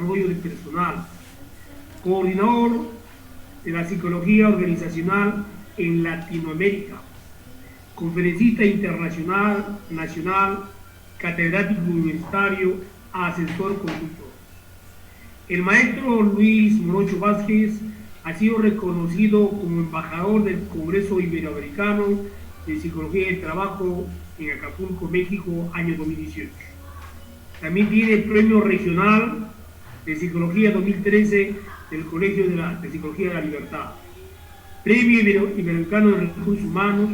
desarrollo del personal, coordinador de la psicología organizacional en Latinoamérica, conferencista internacional, nacional, catedrático universitario, asesor consultor. El maestro Luis Morocho Vázquez ha sido reconocido como embajador del Congreso Iberoamericano de Psicología del Trabajo en Acapulco, México, año 2018. También tiene el Premio Regional de Psicología 2013 del Colegio de Psicología de la Libertad, Premio Iberoamericano de Recursos Humanos,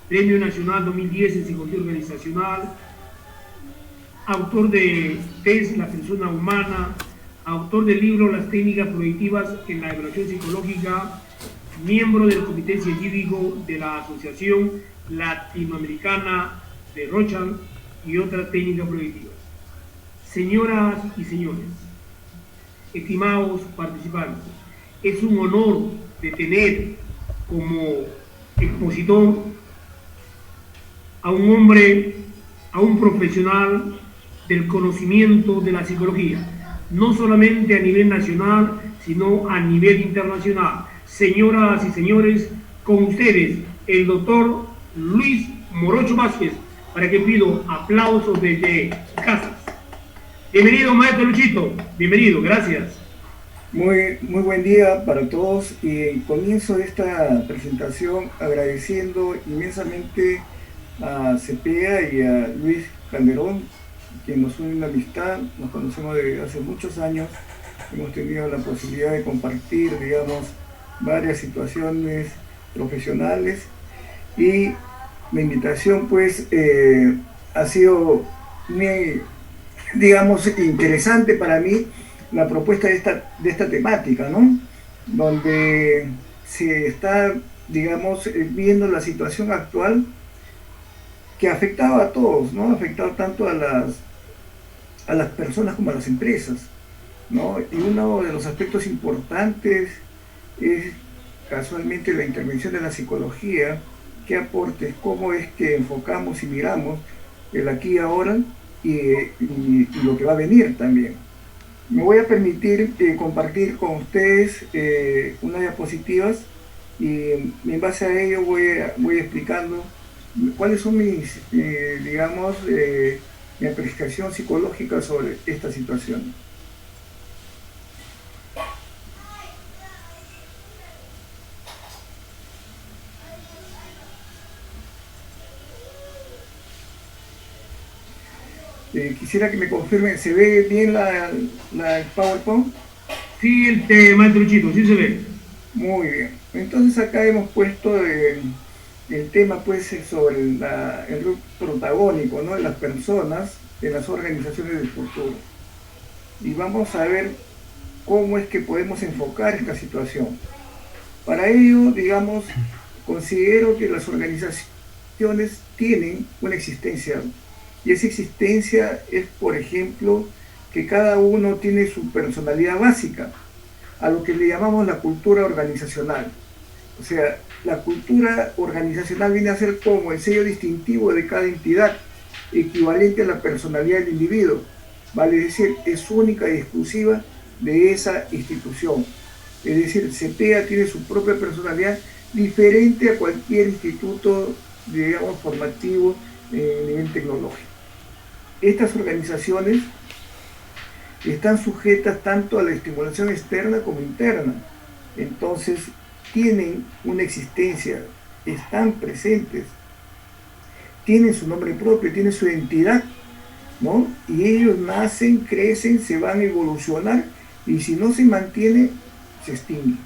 Premio Nacional 2010 en Psicología Organizacional, autor de Test La Persona Humana, autor del libro Las Técnicas Proyectivas en la Evaluación Psicológica, miembro del Comité Científico de la Asociación Latinoamericana de Rochal y otras técnicas proyectivas. Señoras y señores, estimados participantes, es un honor de tener como expositor a un hombre, a un profesional del conocimiento de la psicología, no solamente a nivel nacional, sino a nivel internacional. Señoras y señores, con ustedes, el doctor Luis Morocho Vázquez, para que pido aplausos desde casas. Bienvenido, maestro Luchito, bienvenido, gracias. Muy buen día para todos y comienzo esta presentación agradeciendo inmensamente a Cepeda y a Luis Calderón, quien nos une una amistad, nos conocemos desde hace muchos años, hemos tenido la posibilidad de compartir, digamos, varias situaciones profesionales y la invitación pues ha sido muy, digamos, interesante para mí la propuesta de esta temática, ¿no? Donde se está, digamos, viendo la situación actual que afectaba a todos, ¿no? Afectaba tanto a las personas como a las empresas, ¿no? Y uno de los aspectos importantes es casualmente la intervención de la psicología, qué aportes, cómo es que enfocamos y miramos el aquí y ahora y lo que va a venir también. Me voy a permitir compartir con ustedes unas diapositivas y en base a ello voy explicando cuáles son mis, digamos, mi apreciación psicológica sobre esta situación. Quisiera que me confirmen, ¿se ve bien el PowerPoint? Sí, maestro Luchito, sí se ve. Muy bien. Entonces acá hemos puesto el tema pues sobre el rol protagónico, ¿no?, de las personas en las organizaciones del futuro. Y vamos a ver cómo es que podemos enfocar esta situación. Para ello, digamos, considero que las organizaciones tienen una existencia. Y esa existencia es, por ejemplo, que cada uno tiene su personalidad básica, a lo que le llamamos la cultura organizacional. O sea, la cultura organizacional viene a ser como el sello distintivo de cada entidad, equivalente a la personalidad del individuo, vale decir, es única y exclusiva de esa institución. Es decir, CEPEA tiene su propia personalidad diferente a cualquier instituto, digamos, formativo a nivel tecnológico. Estas organizaciones están sujetas tanto a la estimulación externa como interna. Entonces, tienen una existencia, están presentes, tienen su nombre propio, tienen su identidad, ¿no? Y ellos nacen, crecen, se van a evolucionar y si no se mantiene, se extingue.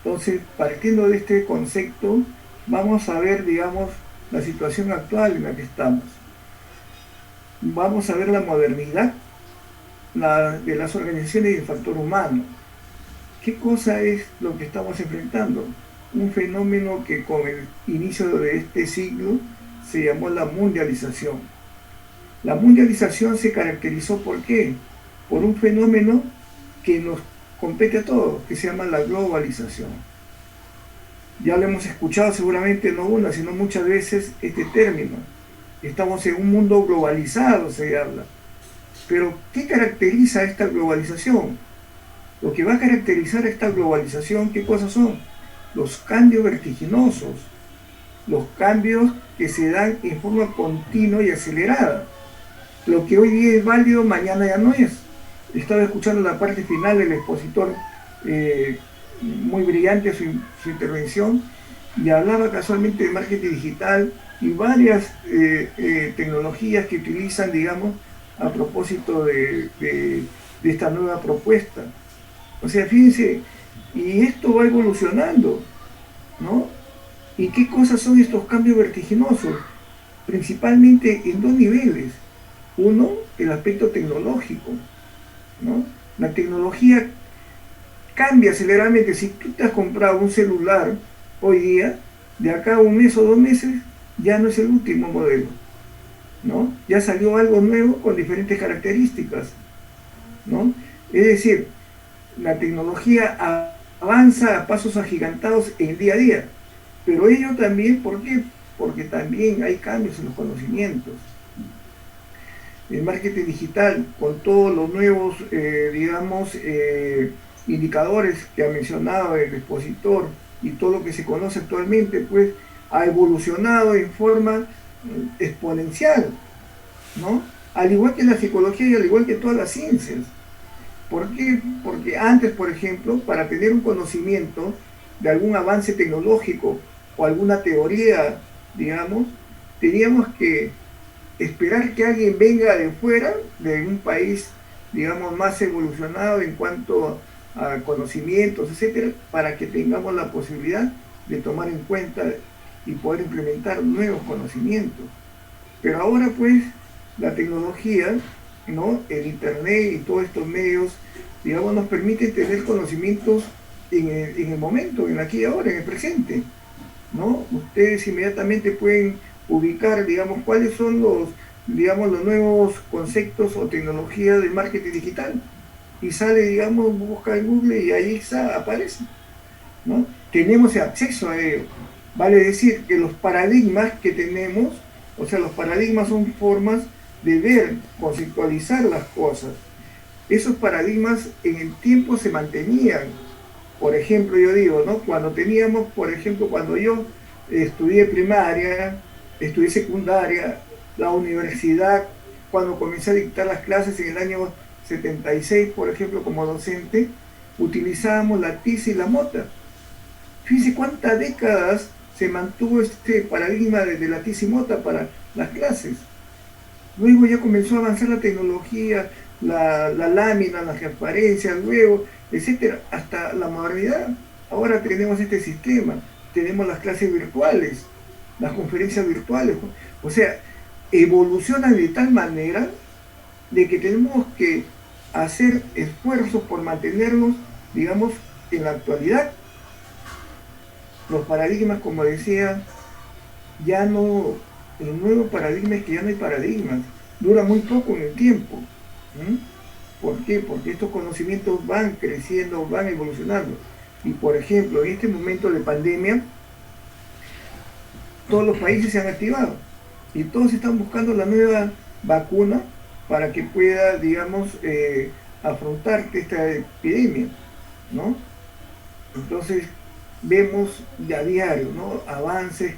Entonces, partiendo de este concepto, vamos a ver, digamos, la situación actual en la que estamos. Vamos a ver la modernidad de las organizaciones y el factor humano. ¿Qué cosa es lo que estamos enfrentando? Un fenómeno que con el inicio de este siglo se llamó la mundialización. La mundialización se caracterizó ¿por qué? Por un fenómeno que nos compete a todos, que se llama la globalización. Ya lo hemos escuchado seguramente no una, sino muchas veces este término. Estamos en un mundo globalizado, se habla. Pero, ¿qué caracteriza esta globalización? Lo que va a caracterizar esta globalización, ¿qué cosas son? Los cambios vertiginosos, los cambios que se dan en forma continua y acelerada. Lo que hoy día es válido, mañana ya no es. Estaba escuchando la parte final del expositor, muy brillante su intervención, y hablaba casualmente de marketing digital y varias tecnologías que utilizan, digamos, a propósito de esta nueva propuesta. O sea, fíjense, y esto va evolucionando, ¿no? ¿Y qué cosas son estos cambios vertiginosos? Principalmente en dos niveles. Uno, el aspecto tecnológico, ¿no? La tecnología cambia aceleradamente. Si tú te has comprado un celular hoy día, de acá a un mes o 2 meses, ya no es el último modelo, ¿no? Ya salió algo nuevo con diferentes características, ¿no? Es decir, la tecnología avanza a pasos agigantados en el día a día, pero ello también, ¿por qué? Porque también hay cambios en los conocimientos. El marketing digital, con todos los nuevos, digamos, indicadores que ha mencionado el expositor y todo lo que se conoce actualmente, pues ha evolucionado en forma exponencial, ¿no? Al igual que la psicología y al igual que todas las ciencias. ¿Por qué? Porque antes, por ejemplo, para tener un conocimiento de algún avance tecnológico o alguna teoría, digamos, teníamos que esperar que alguien venga de fuera, de un país, digamos, más evolucionado en cuanto a conocimientos, etcétera, para que tengamos la posibilidad de tomar en cuenta y poder implementar nuevos conocimientos. Pero ahora, pues, la tecnología, ¿no? El internet y todos estos medios, digamos, nos permiten tener conocimientos en el momento, en aquí y ahora, en el presente, ¿no? Ustedes inmediatamente pueden ubicar, digamos, cuáles son digamos, los nuevos conceptos o tecnologías de marketing digital. Y sale, digamos, busca en Google y ahí aparece, ¿no? Tenemos acceso a ello. Vale decir que los paradigmas que tenemos, o sea, los paradigmas son formas de ver, conceptualizar las cosas. Esos paradigmas en el tiempo se mantenían. Por ejemplo, yo digo, ¿no? Cuando teníamos, por ejemplo, cuando yo estudié primaria, estudié secundaria, la universidad, cuando comencé a dictar las clases en el año 76, por ejemplo, como docente, utilizábamos la tiza y la mota. Fíjense cuántas décadas se mantuvo este paradigma de la tiza y mota para las clases. Luego ya comenzó a avanzar la tecnología, la lámina, las transparencias, luego, etcétera, hasta la modernidad. Ahora tenemos este sistema, tenemos las clases virtuales, las conferencias virtuales. O sea, evolucionan de tal manera de que tenemos que hacer esfuerzos por mantenernos, digamos, en la actualidad. Los paradigmas, como decía, ya no, el nuevo paradigma es que ya no hay paradigmas, dura muy poco en el tiempo. ¿Por qué? Porque estos conocimientos van creciendo, van evolucionando. Y por ejemplo, en este momento de pandemia, todos los países se han activado y todos están buscando la nueva vacuna para que pueda, digamos, afrontar esta epidemia, ¿no? Entonces, vemos a diario, ¿no? Avances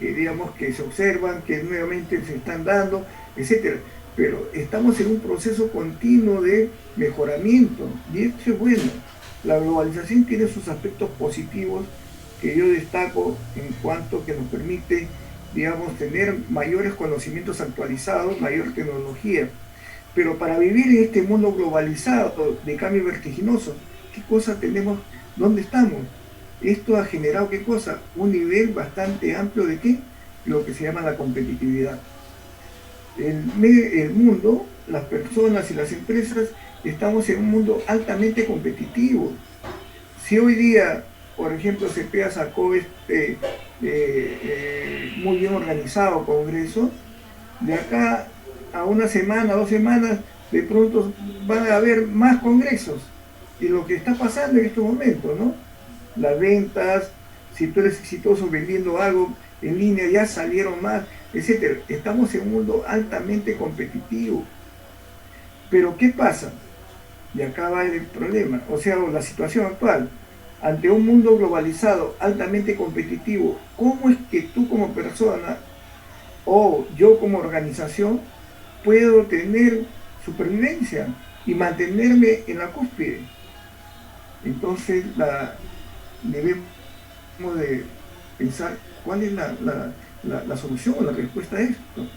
digamos, que se observan, que nuevamente se están dando, etcétera. Pero estamos en un proceso continuo de mejoramiento y esto es bueno. La globalización tiene sus aspectos positivos que yo destaco en cuanto que nos permite, digamos, tener mayores conocimientos actualizados, mayor tecnología. Pero para vivir en este mundo globalizado de cambio vertiginoso, ¿qué cosa tenemos? ¿Dónde estamos? Esto ha generado, ¿qué cosa? Un nivel bastante amplio de ¿qué? Lo que se llama la competitividad. El mundo, las personas y las empresas, estamos en un mundo altamente competitivo. Si hoy día, por ejemplo, CEPEA sacó muy bien organizado congreso, de acá a una semana, 2 semanas, de pronto van a haber más congresos. Y lo que está pasando en estos momentos, ¿no? Las ventas, si tú eres exitoso vendiendo algo en línea, ya salieron más, etcétera. Estamos en un mundo altamente competitivo. Pero ¿qué pasa? Y acá va el problema, o sea, la situación actual. Ante un mundo globalizado, altamente competitivo, ¿cómo es que tú como persona o yo como organización puedo tener supervivencia y mantenerme en la cúspide? Entonces debemos de pensar cuál es la solución o la respuesta a esto.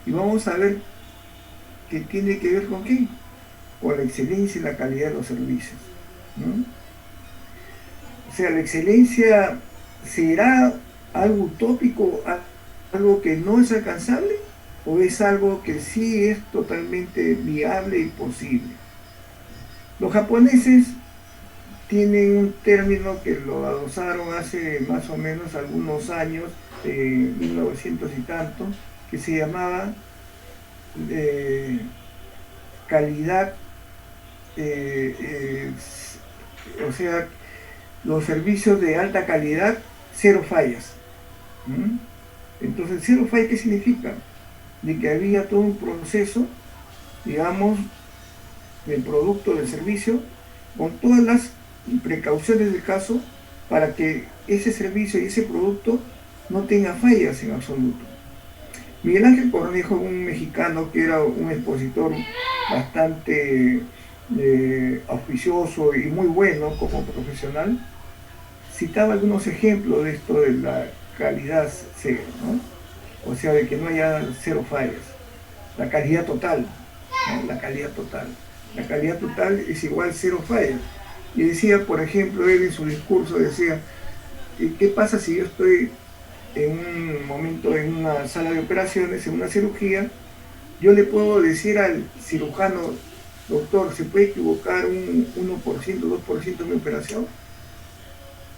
Y vamos a ver qué tiene que ver con qué, con la excelencia y la calidad de los servicios, ¿no? O sea, la excelencia será algo utópico, algo que no es alcanzable, o es algo que sí es totalmente viable y posible. Los japoneses tienen un término que lo adosaron hace más o menos algunos años, 1900 y tanto, que se llamaba eh, calidad, eh, eh, o sea, los servicios de alta calidad, cero fallas. ¿Mm? Entonces, cero fallas, ¿qué significa? De que había todo un proceso, digamos, del producto, del servicio, con todas las precauciones del caso, para que ese servicio y ese producto no tenga fallas en absoluto. Miguel Ángel Cornejo, un mexicano que era un expositor bastante auspicioso y muy bueno como profesional, citaba algunos ejemplos de esto de la calidad cero, ¿no? O sea, de que no haya cero fallas. La calidad total, ¿no? La calidad total. La calidad total es igual cero fallas. Y decía, por ejemplo, él en su discurso decía, ¿qué pasa si yo estoy en un momento en una sala de operaciones, en una cirugía? Yo le puedo decir al cirujano, doctor, ¿se puede equivocar un 1%, 2% en mi operación?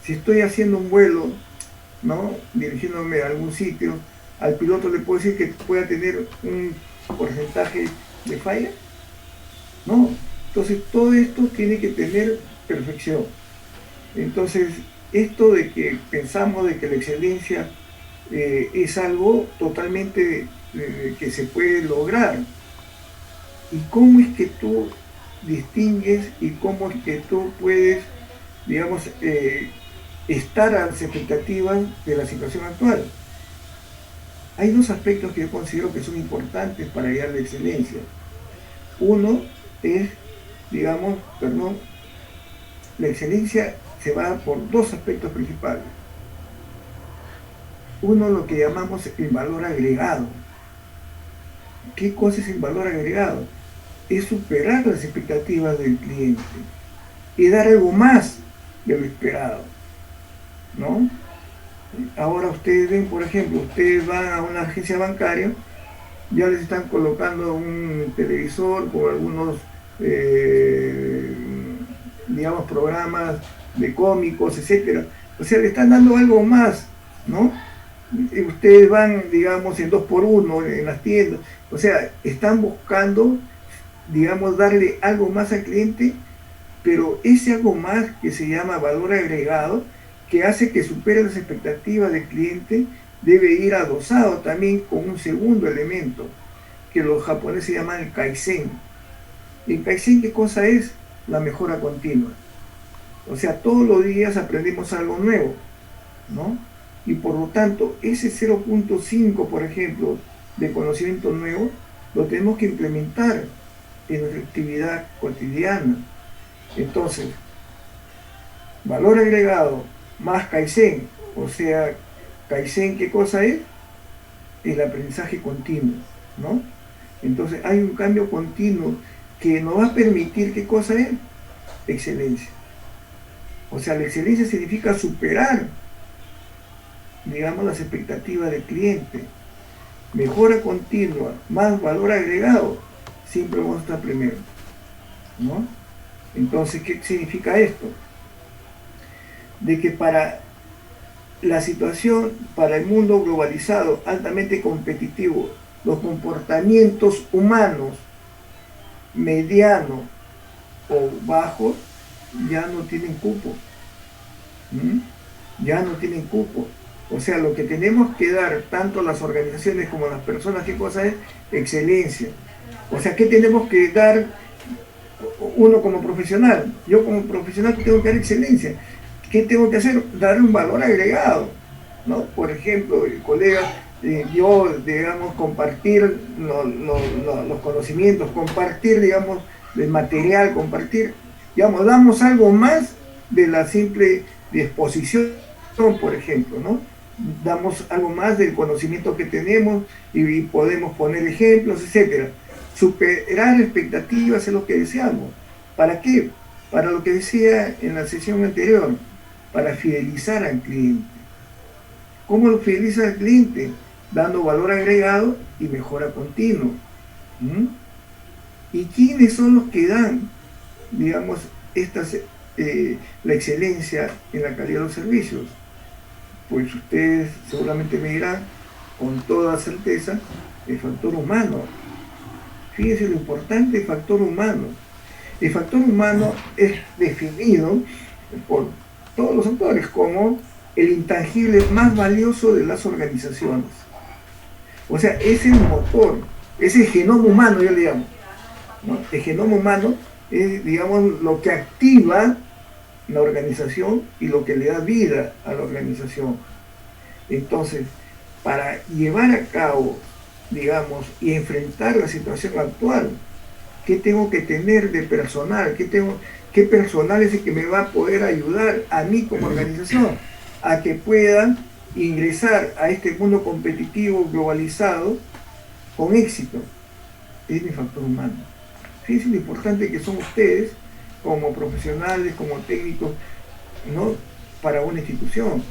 Si estoy haciendo un vuelo, ¿no?, dirigiéndome a algún sitio, al piloto le puedo decir que pueda tener un porcentaje de falla. No. Entonces todo esto tiene que tener perfección. Entonces, esto de que pensamos de que la excelencia es algo totalmente que se puede lograr. ¿Y cómo es que tú distingues y cómo es que tú puedes, digamos, estar a las expectativas de la situación actual? Hay dos aspectos que yo considero que son importantes para llegar a la excelencia. Uno es, digamos, perdón, la excelencia se va por dos aspectos principales. Uno, lo que llamamos el valor agregado. ¿Qué cosa es el valor agregado? Es superar las expectativas del cliente y dar algo más de lo esperado, ¿no? Ahora ustedes ven, por ejemplo, ustedes van a una agencia bancaria, ya les están colocando un televisor con algunos, digamos, programas de cómicos, etcétera. O sea, le están dando algo más, ¿no? Y ustedes van, digamos, en 2x1 en las tiendas. O sea, están buscando, digamos, darle algo más al cliente, pero ese algo más que se llama valor agregado, que hace que supere las expectativas del cliente, debe ir adosado también con un segundo elemento, que los japoneses llaman el Kaizen. ¿Y el Kaizen qué cosa es? La mejora continua. O sea, todos los días aprendemos algo nuevo, ¿no? Y por lo tanto, ese 0.5, por ejemplo, de conocimiento nuevo, lo tenemos que implementar en nuestra actividad cotidiana. Entonces, valor agregado más Kaizen, o sea, Kaizen, ¿qué cosa es? El aprendizaje continuo, ¿no? Entonces hay un cambio continuo que nos va a permitir, ¿qué cosa es? Excelencia. O sea, la excelencia significa superar, digamos, las expectativas del cliente. Mejora continua, más valor agregado, siempre vamos a estar primero, ¿no? Entonces, ¿qué significa esto? De que para la situación, para el mundo globalizado, altamente competitivo, los comportamientos humanos medianos o bajos ya no tienen cupo. Ya no tienen cupo. O sea, lo que tenemos que dar, tanto las organizaciones como las personas, ¿qué cosa es? Excelencia. O sea, ¿qué tenemos que dar uno como profesional, yo como profesional tengo que dar excelencia. ¿Qué tengo que hacer? Darle un valor agregado, ¿no? Por ejemplo, el colega, yo, digamos, compartir los conocimientos, compartir, digamos, el material, compartir, digamos, damos algo más de la simple exposición, por ejemplo, ¿no? Damos algo más del conocimiento que tenemos y podemos poner ejemplos, etcétera. Superar expectativas es lo que deseamos. ¿Para qué? Para lo que decía en la sesión anterior, para fidelizar al cliente. ¿Cómo lo fideliza al cliente? Dando valor agregado y mejora continua. ¿Mm? ¿Y quiénes son los que dan, digamos, la excelencia en la calidad de los servicios? Pues ustedes seguramente me dirán con toda certeza el factor humano. Fíjense lo importante del factor humano. El factor humano es definido por todos los autores como el intangible más valioso de las organizaciones. O sea, es el motor, es el genoma humano, yo le llamo, ¿no? El genoma humano es, digamos, lo que activa la organización y lo que le da vida a la organización. Entonces, para llevar a cabo, digamos, y enfrentar la situación actual, ¿qué tengo que tener de personal? ¿Qué personal es el que me va a poder ayudar a mí como organización a que puedan ingresar a este mundo competitivo globalizado con éxito? Es mi factor humano. Fíjense lo importante que son ustedes como profesionales, como técnicos, ¿no? Para una institución.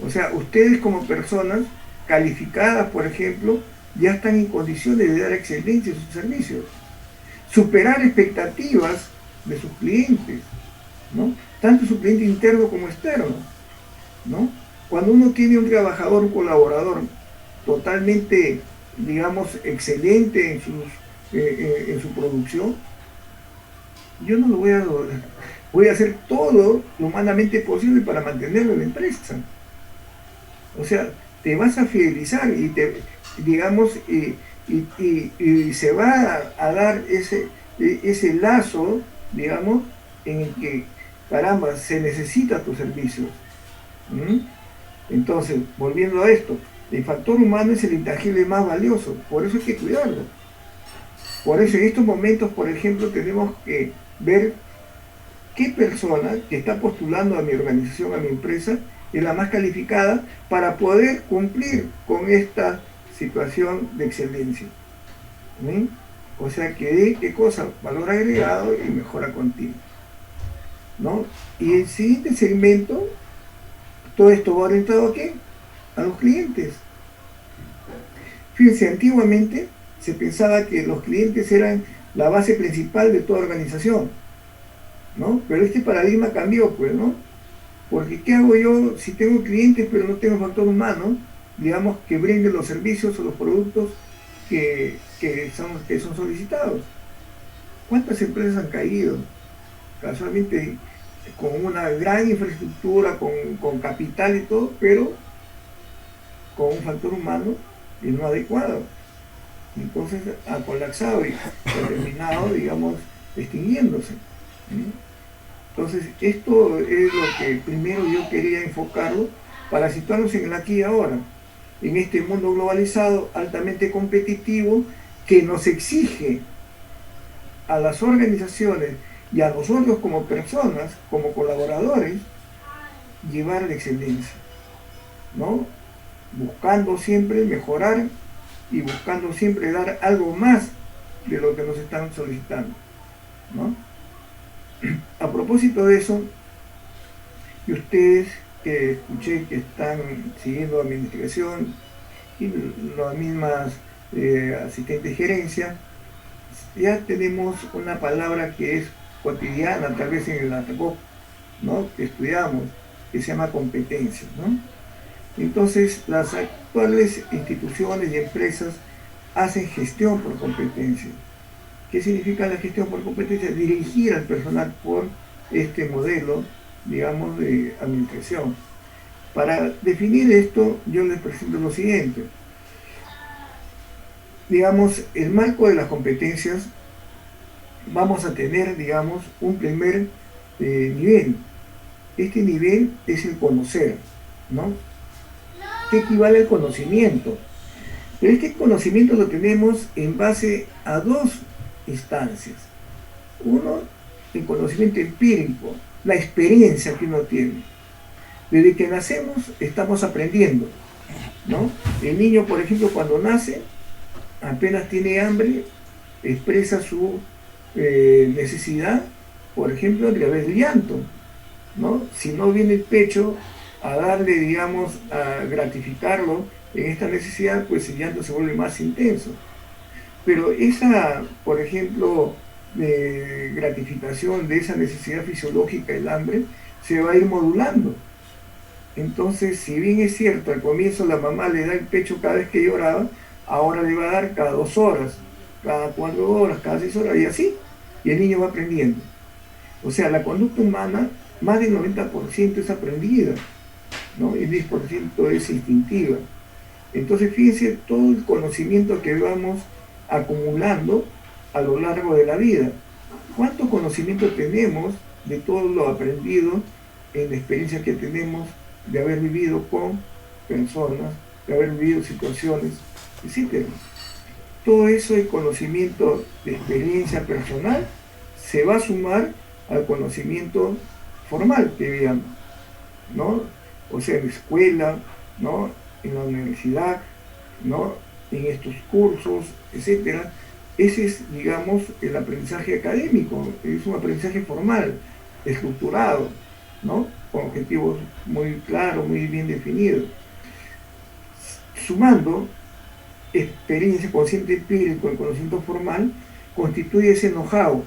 O sea, ustedes como personas calificadas, por ejemplo, ya están en condiciones de dar excelencia en sus servicios. Superar expectativas de sus clientes, ¿no? Tanto su cliente interno como externo, ¿no? Cuando uno tiene un trabajador, un colaborador totalmente, digamos, excelente en su producción, yo no lo voy a hacer todo lo humanamente posible para mantenerlo en la empresa. O sea, te vas a fidelizar y digamos, y se va a dar ese lazo, digamos, en el que, caramba, se necesita tus servicios. ¿Mm? Entonces, volviendo a esto, el factor humano es el intangible más valioso, por eso hay que cuidarlo. Por eso en estos momentos, por ejemplo, tenemos que ver qué persona que está postulando a mi organización, a mi empresa, es la más calificada para poder cumplir con esta situación de excelencia. ¿Sí? O sea, que dé, ¿qué cosa? Valor agregado y mejora continua, ¿no? Y el siguiente segmento, todo esto va orientado ¿a qué? A los clientes. Fíjense, antiguamente se pensaba que los clientes eran la base principal de toda organización, ¿no? Pero este paradigma cambió, pues, ¿no? Porque ¿qué hago yo si tengo clientes pero no tengo factor humano, digamos, que brinden los servicios o los productos que son solicitados? ¿Cuántas empresas han caído? Casualmente con una gran infraestructura, con capital y todo, pero con un factor humano no adecuado. Entonces ha colapsado y ha terminado, digamos, extinguiéndose. Entonces, esto es lo que primero yo quería enfocarlo para situarnos en el aquí y ahora, en este mundo globalizado, altamente competitivo, que nos exige a las organizaciones y a nosotros como personas, como colaboradores, llevar la excelencia, ¿no? Buscando siempre mejorar y buscando siempre dar algo más de lo que nos están solicitando, ¿no? A propósito de eso, y ustedes que escuché que están siguiendo mi investigación y las mismas asistentes de gerencia, ya tenemos una palabra que es cotidiana, tal vez en el ATACOP, ¿no? Que estudiamos, que se llama competencia, ¿no? Entonces, las actuales instituciones y empresas hacen gestión por competencia. ¿Qué significa la gestión por competencia? Dirigir al personal por este modelo, digamos, de administración. Para definir esto, yo les presento lo siguiente. Digamos, el marco de las competencias vamos a tener, digamos, un primer nivel. Este nivel es el conocer, ¿no? ¿Qué equivale al conocimiento? Pero este conocimiento lo tenemos en base a dos instancias. Uno, el conocimiento empírico, la experiencia que uno tiene. Desde que nacemos estamos aprendiendo, ¿no? El niño, por ejemplo, cuando nace, apenas tiene hambre, expresa su necesidad, por ejemplo, a través del llanto, ¿no? Si no viene el pecho a darle, digamos, a gratificarlo en esta necesidad, pues el llanto se vuelve más intenso. Pero esa, por ejemplo, gratificación de esa necesidad fisiológica, el hambre, se va a ir modulando. Entonces, si bien es cierto, al comienzo la mamá le da el pecho cada vez que lloraba, ahora le va a dar cada 2 horas, cada 4 horas, cada 6 horas y así. Y el niño va aprendiendo. O sea, la conducta humana, más del 90% es aprendida, ¿no? El 10% es instintiva. Entonces, fíjense todo el conocimiento que vamos acumulando a lo largo de la vida. ¿Cuánto conocimiento tenemos de todo lo aprendido en la experiencia que tenemos de haber vivido con personas, de haber vivido situaciones, etcétera? Todo eso, el conocimiento de experiencia personal, se va a sumar al conocimiento formal que veamos, ¿no? O sea, en la escuela, ¿no? En la universidad, ¿no? En estos cursos, etcétera. Ese es, digamos, el aprendizaje académico, es un aprendizaje formal, estructurado, ¿no? Con objetivos muy claros, muy bien definidos. Sumando experiencia, consciente empírico, el conocimiento formal, constituye ese know-how,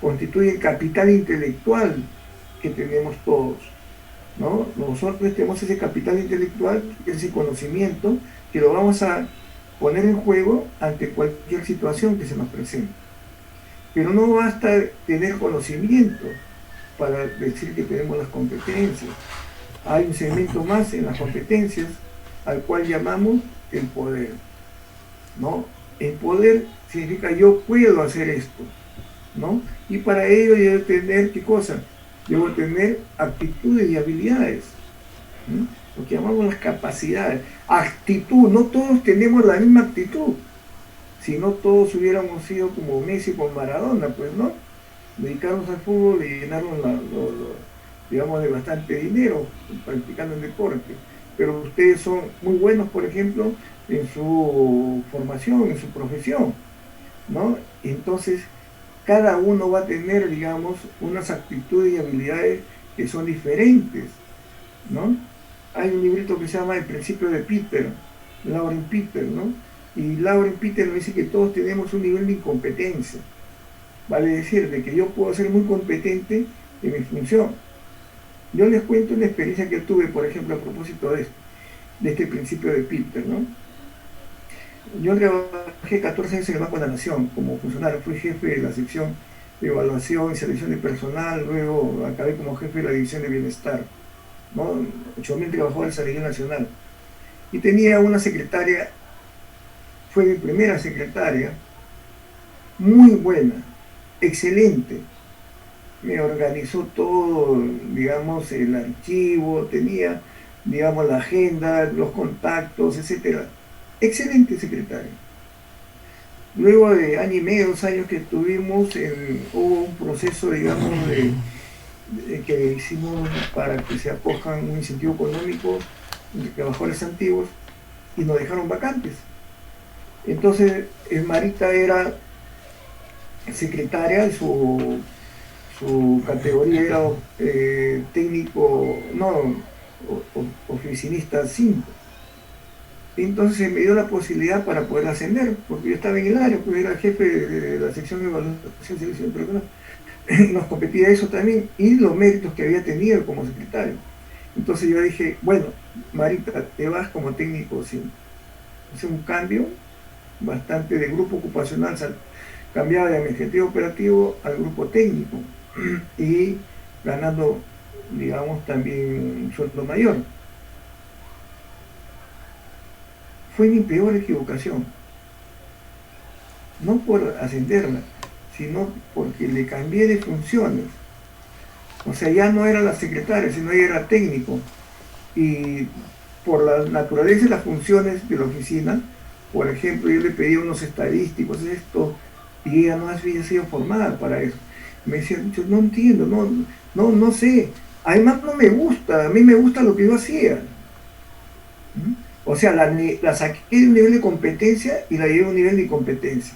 constituye el capital intelectual que tenemos todos, ¿no? Nosotros tenemos ese capital intelectual, ese conocimiento, que lo vamos a poner en juego ante cualquier situación que se nos presente. Pero no basta tener conocimiento para decir que tenemos las competencias. Hay un segmento más en las competencias al cual llamamos el poder, ¿no? El poder significa yo puedo hacer esto, ¿no? Y para ello yo debo tener, ¿qué cosa? Debo tener aptitudes y habilidades, ¿no? Lo que llamamos las capacidades. Actitud, no todos tenemos la misma actitud. Si no todos hubiéramos sido como Messi con Maradona, pues, ¿no? Dedicarnos al fútbol y llenarnos, digamos, de bastante dinero practicando el deporte. Pero ustedes son muy buenos, por ejemplo, en su formación, en su profesión, ¿no? Entonces, cada uno va a tener, digamos, unas actitudes y habilidades que son diferentes, ¿no? Hay un librito que se llama El principio de Peter, Lauren Peter, ¿no? Y Lauren Peter nos dice que todos tenemos un nivel de incompetencia. Vale decir, de que yo puedo ser muy competente en mi función. Yo les cuento una experiencia que tuve, por ejemplo, a propósito de este principio de Peter, ¿no? Yo trabajé 14 años en el Banco de la Nación como funcionario, fui jefe de la sección de evaluación y selección de personal, luego acabé como jefe de la división de bienestar, ¿no? 8.000 trabajadores a nivel nacional. Y tenía una secretaria, fue mi primera secretaria, muy buena, excelente. Me organizó todo, digamos, el archivo, tenía, digamos, la agenda, los contactos, etcétera. Excelente secretaria. Luego de año y medio, 2 años que estuvimos, hubo un proceso, digamos, que hicimos para que se acojan un incentivo económico de trabajadores antiguos y nos dejaron vacantes. Entonces, Marita era secretaria, su categoría era técnico, no, oficinista 5. Entonces me dio la posibilidad para poder ascender, porque yo estaba en el área, porque era jefe de la sección de evaluación y selección de personal. Nos competía eso también y los méritos que había tenido como secretario. Entonces yo dije, bueno, Marita, te vas como técnico 5. Hice un cambio bastante de grupo ocupacional, cambiaba de administrativo operativo al grupo técnico y ganando, digamos, también un sueldo mayor. Fue mi peor equivocación, no por ascenderla, sino porque le cambié de funciones. O sea, ya no era la secretaria, sino ella era técnico. Y por la naturaleza de las funciones de la oficina, por ejemplo, yo le pedía unos estadísticos, esto, y ella no había sido formada para eso. Me decía, yo no entiendo, no sé. Además no me gusta, a mí me gusta lo que yo hacía. ¿Mm? O sea, la saqué de un nivel de competencia y la llevé a un nivel de incompetencia.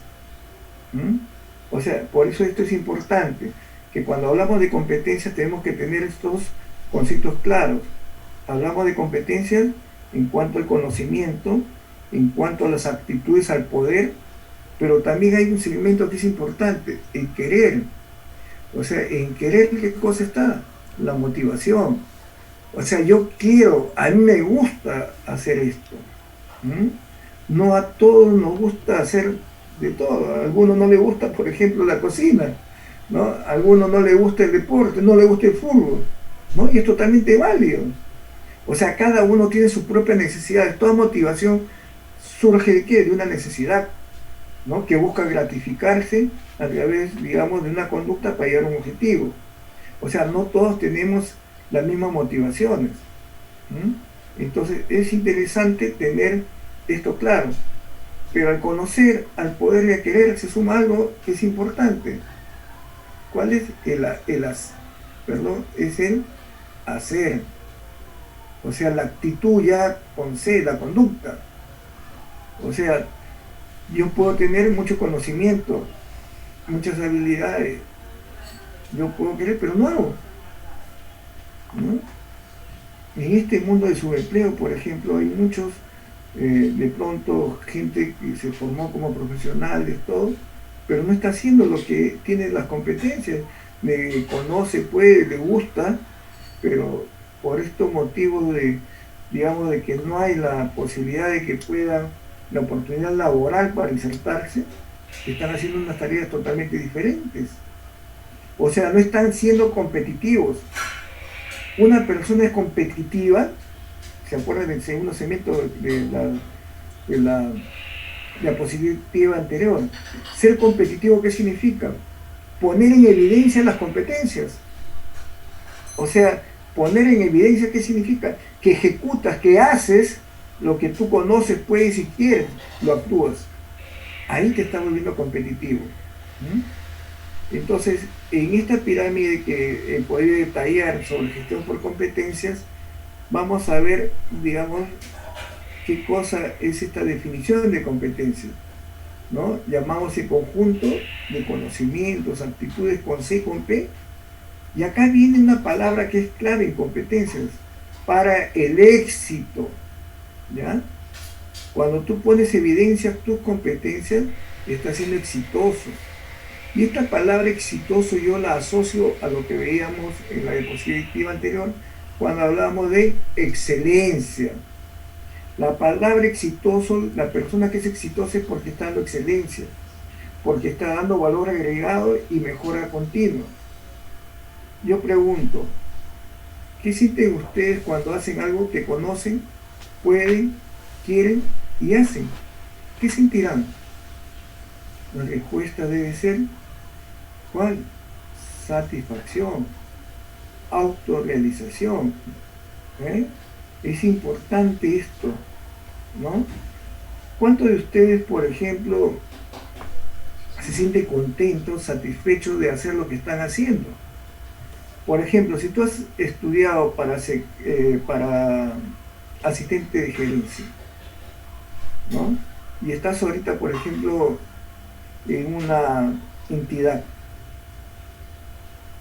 ¿Mm? O sea, por eso esto es importante, que cuando hablamos de competencias tenemos que tener estos conceptos claros. Hablamos de competencias en cuanto al conocimiento, en cuanto a las aptitudes al poder, pero también hay un segmento que es importante, el querer. O sea, en querer, ¿qué cosa está? La motivación. O sea, yo quiero, a mí me gusta hacer esto. ¿Mm? No a todos nos gusta hacer de todo. A algunos no les gusta, por ejemplo, la cocina, ¿no? A algunos no les gusta el deporte, no les gusta el fútbol, ¿no? Y es totalmente válido. O sea, cada uno tiene sus propias necesidades. Toda motivación surge de qué? De una necesidad, ¿no? Que busca gratificarse a través, digamos, de una conducta para llegar a un objetivo. O sea, no todos tenemos las mismas motivaciones. ¿Mm? Entonces es interesante tener esto claro. Pero al conocer, al poder y a querer, se suma algo que es importante. ¿Cuál es es el hacer? O sea, la actitud ya con C, la conducta. O sea, yo puedo tener mucho conocimiento, muchas habilidades, yo puedo querer, pero no hago, ¿no? En este mundo de subempleo, por ejemplo, hay muchos, de pronto, gente que se formó como profesionales, todo, pero no está haciendo lo que tiene las competencias, le conoce, puede, le gusta, pero por estos motivos de, digamos, de que no hay la posibilidad de que puedan, la oportunidad laboral para insertarse, están haciendo unas tareas totalmente diferentes. O sea, no están siendo competitivos. Una persona es competitiva, ¿se acuerdan del segundo segmento de la diapositiva anterior? Ser competitivo, ¿qué significa? Poner en evidencia las competencias. O sea, poner en evidencia, ¿qué significa? Que ejecutas, que haces lo que tú conoces, puedes y quieres, lo actúas. Ahí te está volviendo competitivo. Entonces, en esta pirámide que he podido detallar sobre gestión por competencias, vamos a ver, digamos, qué cosa es esta definición de competencia, ¿no? Llamamos el conjunto de conocimientos, actitudes con C y con P. Y acá viene una palabra que es clave en competencias, para el éxito, ¿ya? Cuando tú pones evidencia tus competencias, estás siendo exitoso. Y esta palabra exitoso yo la asocio a lo que veíamos en la diapositiva anterior, cuando hablábamos de excelencia. La palabra exitoso, la persona que es exitosa es porque está dando excelencia, porque está dando valor agregado y mejora continua. Yo pregunto, ¿qué sienten ustedes cuando hacen algo que conocen, pueden, quieren y hacen? ¿Qué sentirán? La respuesta debe ser, ¿cuál? Satisfacción, autorrealización. Es importante esto, ¿no? ¿Cuántos de ustedes, por ejemplo, se sienten contentos, satisfechos de hacer lo que están haciendo? Por ejemplo, si tú has estudiado para asistente de gerencia, ¿no? Y estás ahorita, por ejemplo, en una entidad,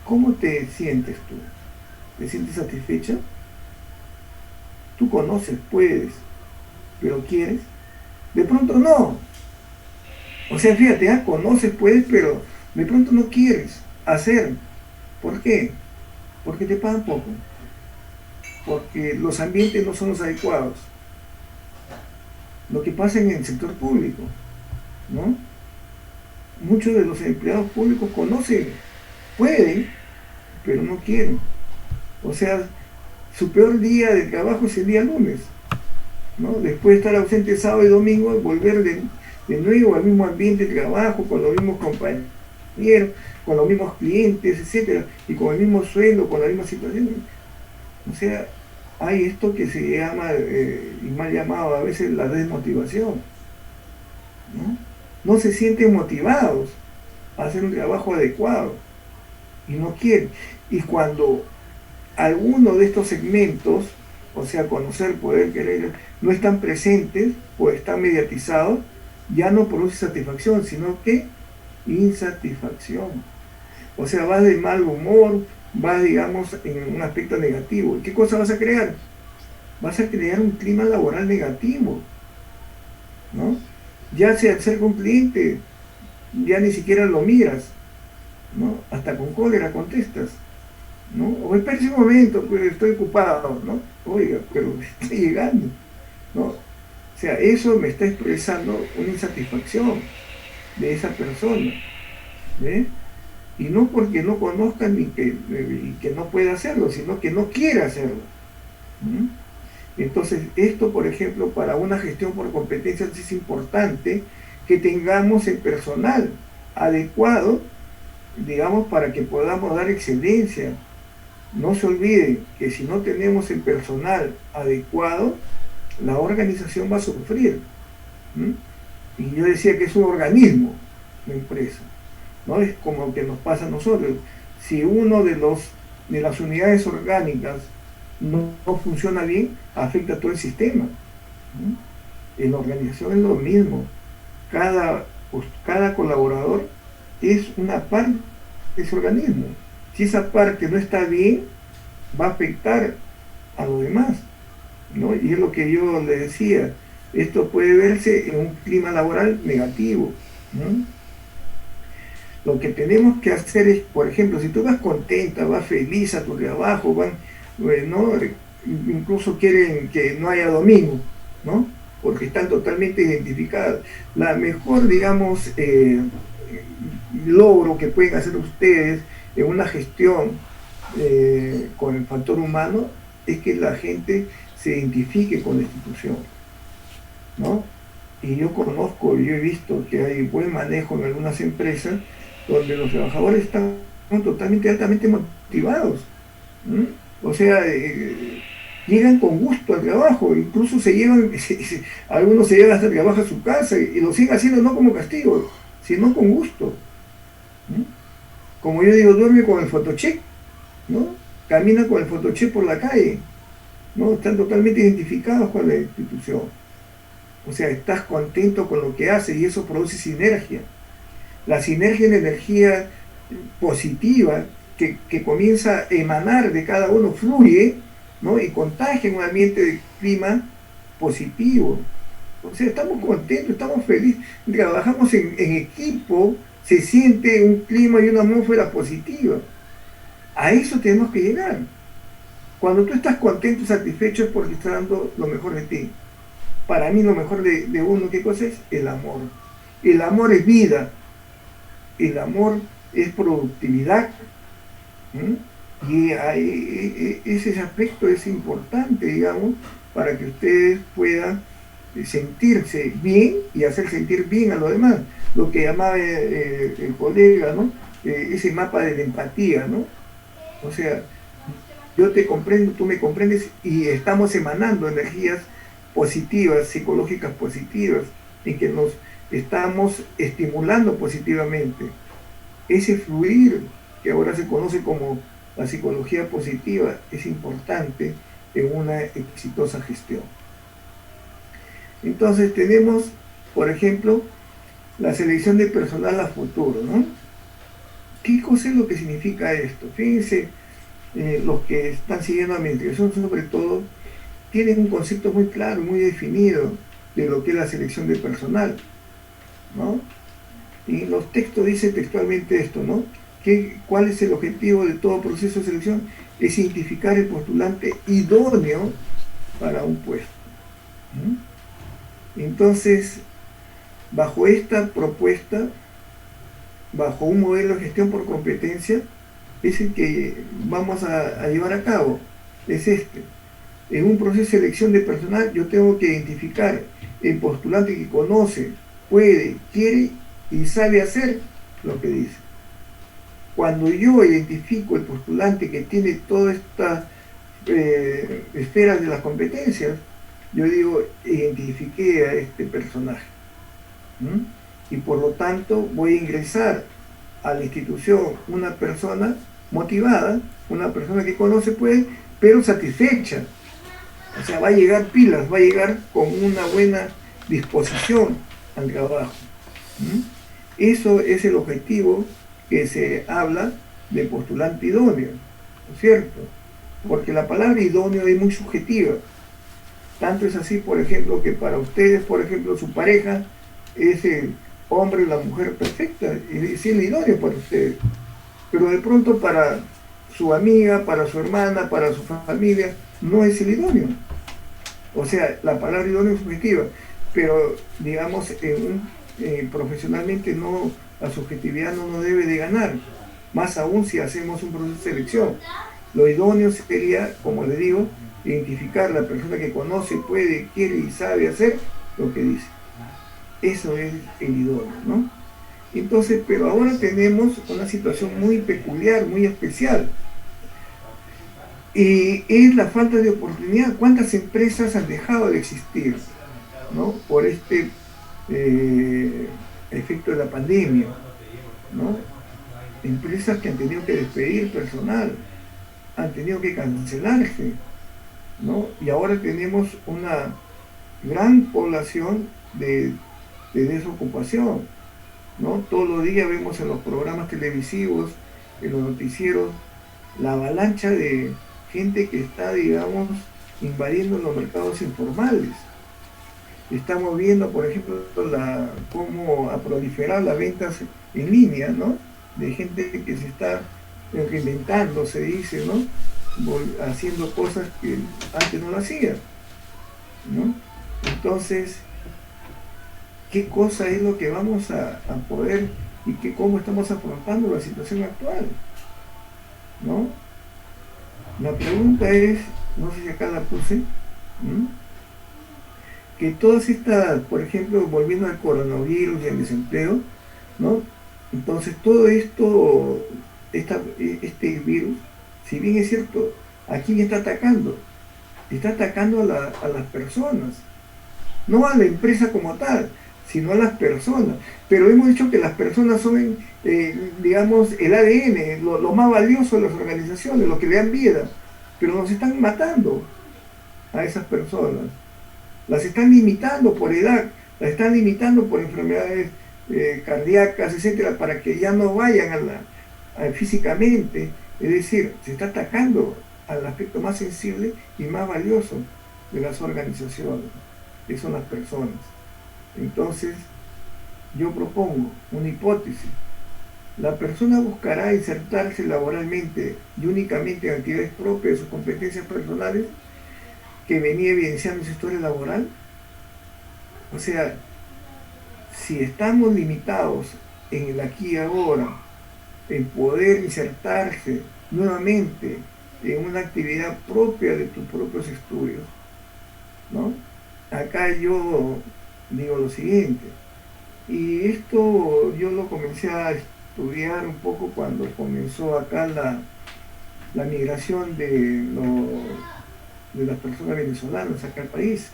¿cómo te sientes tú? ¿Te sientes satisfecha? Tú conoces, puedes, pero ¿quieres? De pronto no. O sea, fíjate, conoces, puedes, pero de pronto no quieres hacer. ¿Por qué? Porque te pagan poco. Porque los ambientes no son los adecuados. Lo que pasa en el sector público, ¿no? Muchos de los empleados públicos conocen, pueden, pero no quieren. O sea, su peor día de trabajo es el día lunes, ¿no? Después de estar ausente sábado y domingo, volver de nuevo al mismo ambiente de trabajo, con los mismos compañeros, compañeros, con los mismos clientes, etcétera, y con el mismo sueldo, con la misma situación. O sea, hay esto que se llama, y mal llamado a veces, la desmotivación, ¿no? No se sienten motivados a hacer un trabajo adecuado y no quieren. Y cuando alguno de estos segmentos, o sea, conocer, poder, querer, no están presentes o están mediatizados, ya no produce satisfacción, sino que insatisfacción. O sea, vas de mal humor, vas, digamos, en un aspecto negativo. ¿Y qué cosa vas a crear? Vas a crear un clima laboral negativo, ¿no? Ya se acerca un cliente, ya ni siquiera lo miras, ¿no? Hasta con cólera contestas, ¿no? O espera un momento, pues estoy ocupado, ¿no? Oiga, pero estoy llegando, ¿no? O sea, eso me está expresando una insatisfacción de esa persona, ¿ve? Y no porque no conozcan ni que no pueda hacerlo, sino que no quiere hacerlo. ¿Mm? Entonces, esto, por ejemplo, para una gestión por competencias es importante que tengamos el personal adecuado, digamos, para que podamos dar excelencia. No se olviden que si no tenemos el personal adecuado, la organización va a sufrir. ¿Mm? Y yo decía que es un organismo, la empresa, ¿no? Es como lo que nos pasa a nosotros. Si uno de las unidades orgánicas no funciona bien, afecta a todo el sistema, ¿no? En la organización es lo mismo. Cada colaborador es una parte de ese organismo. Si esa parte no está bien, va a afectar a los demás, ¿no? Y es lo que yo le decía, esto puede verse en un clima laboral negativo, ¿no? Lo que tenemos que hacer es, por ejemplo, si tú vas contenta, vas feliz a tu trabajo, ¿no? Incluso quieren que no haya domingo, ¿no? Porque están totalmente identificados. La mejor, digamos, logro que pueden hacer ustedes en una gestión con el factor humano es que la gente se identifique con la institución, ¿no? Y yo he visto que hay buen manejo en algunas empresas donde los trabajadores están totalmente, altamente motivados. ¿Mm? O sea, llegan con gusto al trabajo, incluso algunos se llevan hasta el trabajo a su casa y lo siguen haciendo no como castigo, sino con gusto. ¿Mm? Como yo digo, duerme con el photocheck, ¿no? Camina con el photocheck por la calle, ¿no? Están totalmente identificados con la institución. O sea, estás contento con lo que haces y eso produce sinergia. La sinergia es la energía positiva que comienza a emanar de cada uno, fluye, ¿no? Y contagia en un ambiente de clima positivo. O sea, estamos contentos, estamos felices, trabajamos en equipo, se siente un clima y una atmósfera positiva. A eso tenemos que llegar. Cuando tú estás contento y satisfecho es porque estás dando lo mejor de ti. Para mí lo mejor de uno, ¿qué cosa es? El amor. El amor es vida. El amor es productividad. ¿Mm? Y ese aspecto es importante, digamos, para que ustedes puedan sentirse bien y hacer sentir bien a los demás. Lo que llamaba el colega, ¿no? Ese mapa de la empatía, ¿no? O sea, yo te comprendo, tú me comprendes y estamos emanando energías positivas, psicológicas positivas, en que nos estamos estimulando positivamente. Ese fluir, que ahora se conoce como la psicología positiva, es importante en una exitosa gestión. Entonces tenemos, por ejemplo, la selección de personal a futuro, ¿no? ¿Qué cosa es lo que significa esto? Fíjense, los que están siguiendo administración, sobre todo, tienen un concepto muy claro, muy definido de lo que es la selección de personal, ¿no? Y los textos dicen textualmente esto, ¿no? ¿Cuál es el objetivo de todo proceso de selección? Es identificar el postulante idóneo para un puesto. ¿Mm? Entonces, bajo esta propuesta, bajo un modelo de gestión por competencia, es el que vamos a llevar a cabo, es este. En un proceso de selección de personal yo tengo que identificar el postulante que conoce, puede, quiere y sabe hacer lo que dice. cuando yo identifico el postulante que tiene todas estas esferas de las competencias, yo digo, identifiqué a este personaje. ¿Mm? Y por lo tanto voy a ingresar a la institución una persona motivada, una persona que conoce, pues, pero satisfecha. O sea, va a llegar pilas, va a llegar con una buena disposición al trabajo. ¿Mm? Eso es el objetivo que se habla de postulante idóneo, ¿no es cierto? Porque la palabra idóneo es muy subjetiva. Tanto es así, por ejemplo, que para ustedes, por ejemplo, su pareja es el hombre o la mujer perfecta, es el idóneo para ustedes. Pero de pronto para su amiga, para su hermana, para su familia, no es el idóneo. O sea, la palabra idóneo es subjetiva, pero digamos, profesionalmente no, la subjetividad no nos debe de ganar, más aún si hacemos un proceso de selección. Lo idóneo sería, como le digo, identificar la persona que conoce, puede, quiere y sabe hacer lo que dice. Eso es el idóneo, ¿no? Entonces, pero ahora tenemos una situación muy peculiar, muy especial. Y es la falta de oportunidad. ¿Cuántas empresas han dejado de existir, ¿no? Por este efecto de la pandemia, ¿no? Empresas que han tenido que despedir personal, han tenido que cancelarse, ¿no? Y ahora tenemos una gran población de desocupación, ¿no? Todos los días vemos en los programas televisivos, en los noticieros, la avalancha de gente que está, digamos, invadiendo los mercados informales. Estamos viendo, por ejemplo, cómo ha proliferado las ventas en línea, ¿no? De gente que se está reinventando, se dice, ¿no? Haciendo cosas que antes no lo hacía, ¿no? Entonces, ¿qué cosa es lo que vamos a poder y cómo estamos afrontando la situación actual, ¿no? La pregunta es, no sé si acá la puse, que todas estas, por ejemplo, volviendo al coronavirus y al desempleo, ¿no? Entonces todo esto, este virus, si bien es cierto, ¿a quién está atacando? Está atacando a las personas, no a la empresa como tal, sino a las personas. Pero hemos dicho que las personas son, digamos, el ADN, lo más valioso de las organizaciones, lo que le dan vida. Pero nos están matando a esas personas. Las están limitando por edad, las están limitando por enfermedades cardíacas, etcétera, para que ya no vayan físicamente. Es decir, se está atacando al aspecto más sensible y más valioso de las organizaciones, que son las personas. Entonces, yo propongo una hipótesis. La persona buscará insertarse laboralmente y únicamente en actividades propias de sus competencias personales que venía evidenciando su historia laboral. O sea, si estamos limitados en el aquí y ahora, en poder insertarse nuevamente en una actividad propia de tus propios estudios, ¿no? Acá yo digo lo siguiente, y esto yo lo comencé a estudiar un poco cuando comenzó acá la migración de las personas venezolanas acá al país,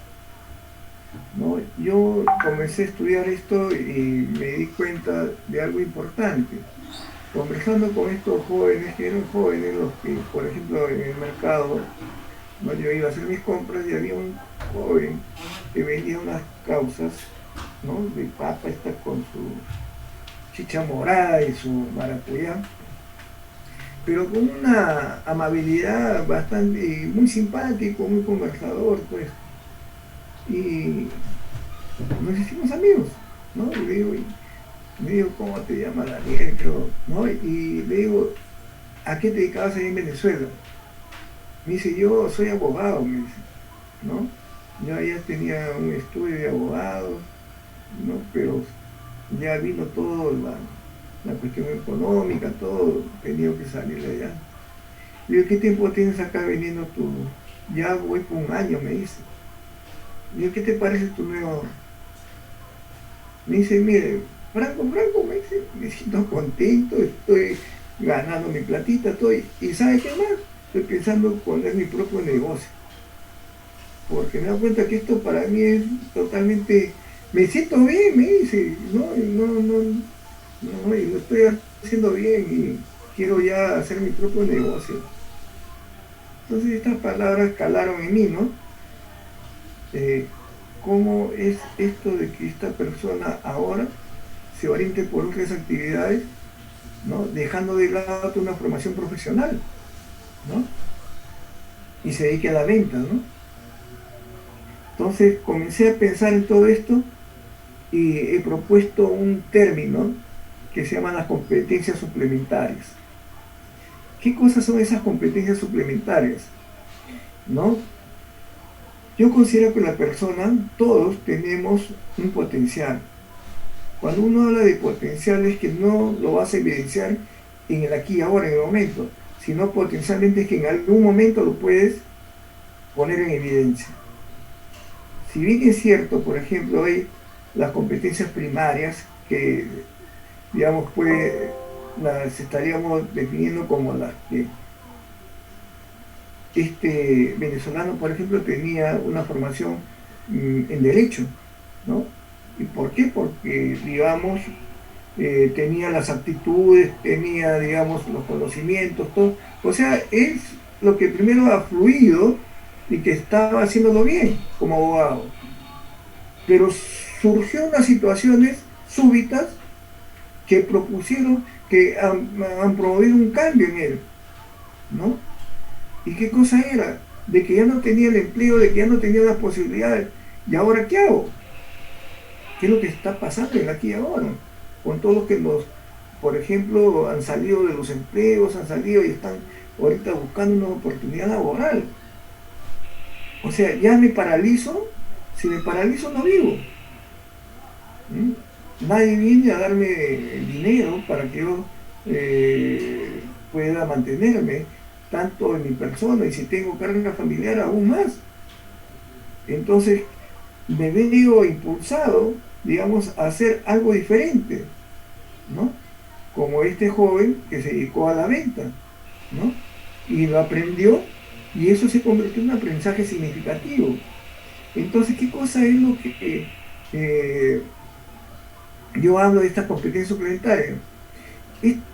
¿no? Yo comencé a estudiar esto y me di cuenta de algo importante. Conversando con estos jóvenes, que eran jóvenes los que, por ejemplo, en el mercado, ¿no? Yo iba a hacer mis compras y había un joven que vendía unas causas, ¿no? De papa, esta con su chicha morada y su maracuyá, pero con una amabilidad bastante, muy simpático, muy conversador, pues. Y nos hicimos amigos, ¿no? Y le digo, ¿cómo te llamas, Daniel? Creo, ¿no? Y le digo, ¿a qué te dedicabas ahí en Venezuela? Me dice, yo soy abogado, me dice, ¿no? Yo ya tenía un estudio de abogado, ¿no? Pero ya vino toda la cuestión económica, todo, tenía que salir de allá. Le digo, ¿qué tiempo tienes acá veniendo tú? Ya voy por un año, me dice. Le digo, ¿qué te parece tu nuevo? Me dice, mire, Franco, me dice, me siento contento, estoy ganando mi platita, todo, y ¿sabe qué más? Estoy pensando en poner mi propio negocio, porque me doy cuenta que esto para mí es totalmente, me siento bien, me dice, no, y lo estoy haciendo bien y quiero ya hacer mi propio negocio. Entonces estas palabras calaron en mí, ¿no? Eh, ¿Cómo es esto de que esta persona ahora se oriente por otras actividades, ¿no? Dejando de lado una formación profesional, ¿no? Y se dedique a la venta, ¿no? Entonces comencé a pensar en todo esto y he propuesto un término que se llama las competencias suplementarias. ¿Qué cosas son esas competencias suplementarias? ¿No? Yo considero que la persona, todos tenemos un potencial. Cuando uno habla de potencial es que no lo vas a evidenciar en el aquí y ahora, en el momento, sino potencialmente es que en algún momento lo puedes poner en evidencia. Si bien es cierto, por ejemplo, hay las competencias primarias que, digamos, pues las estaríamos definiendo como las que este venezolano, por ejemplo, tenía una formación en derecho, ¿no? ¿Y por qué? Porque, digamos, tenía las aptitudes, tenía, digamos, los conocimientos, todo. O sea, es lo que primero ha fluido y que estaba haciéndolo bien como abogado. Pero surgió unas situaciones súbitas que propusieron, que han promovido un cambio en él, ¿no? ¿Y qué cosa era? De que ya no tenía el empleo, de que ya no tenía las posibilidades. ¿Y ahora qué hago? ¿Qué es lo que está pasando en aquí y ahora? Con todos los que nos, por ejemplo, han salido de los empleos, han salido y están ahorita buscando una oportunidad laboral. O sea, ya me paralizo, si me paralizo no vivo. ¿Mm? Nadie viene a darme el dinero para que yo pueda mantenerme, tanto en mi persona, y si tengo carga familiar aún más. Entonces me veo impulsado, digamos, a hacer algo diferente, ¿no? Como este joven que se dedicó a la venta, ¿no? Y lo aprendió y eso se convirtió en un aprendizaje significativo. Entonces, ¿qué cosa es lo que yo hablo de estas competencias suplementarias?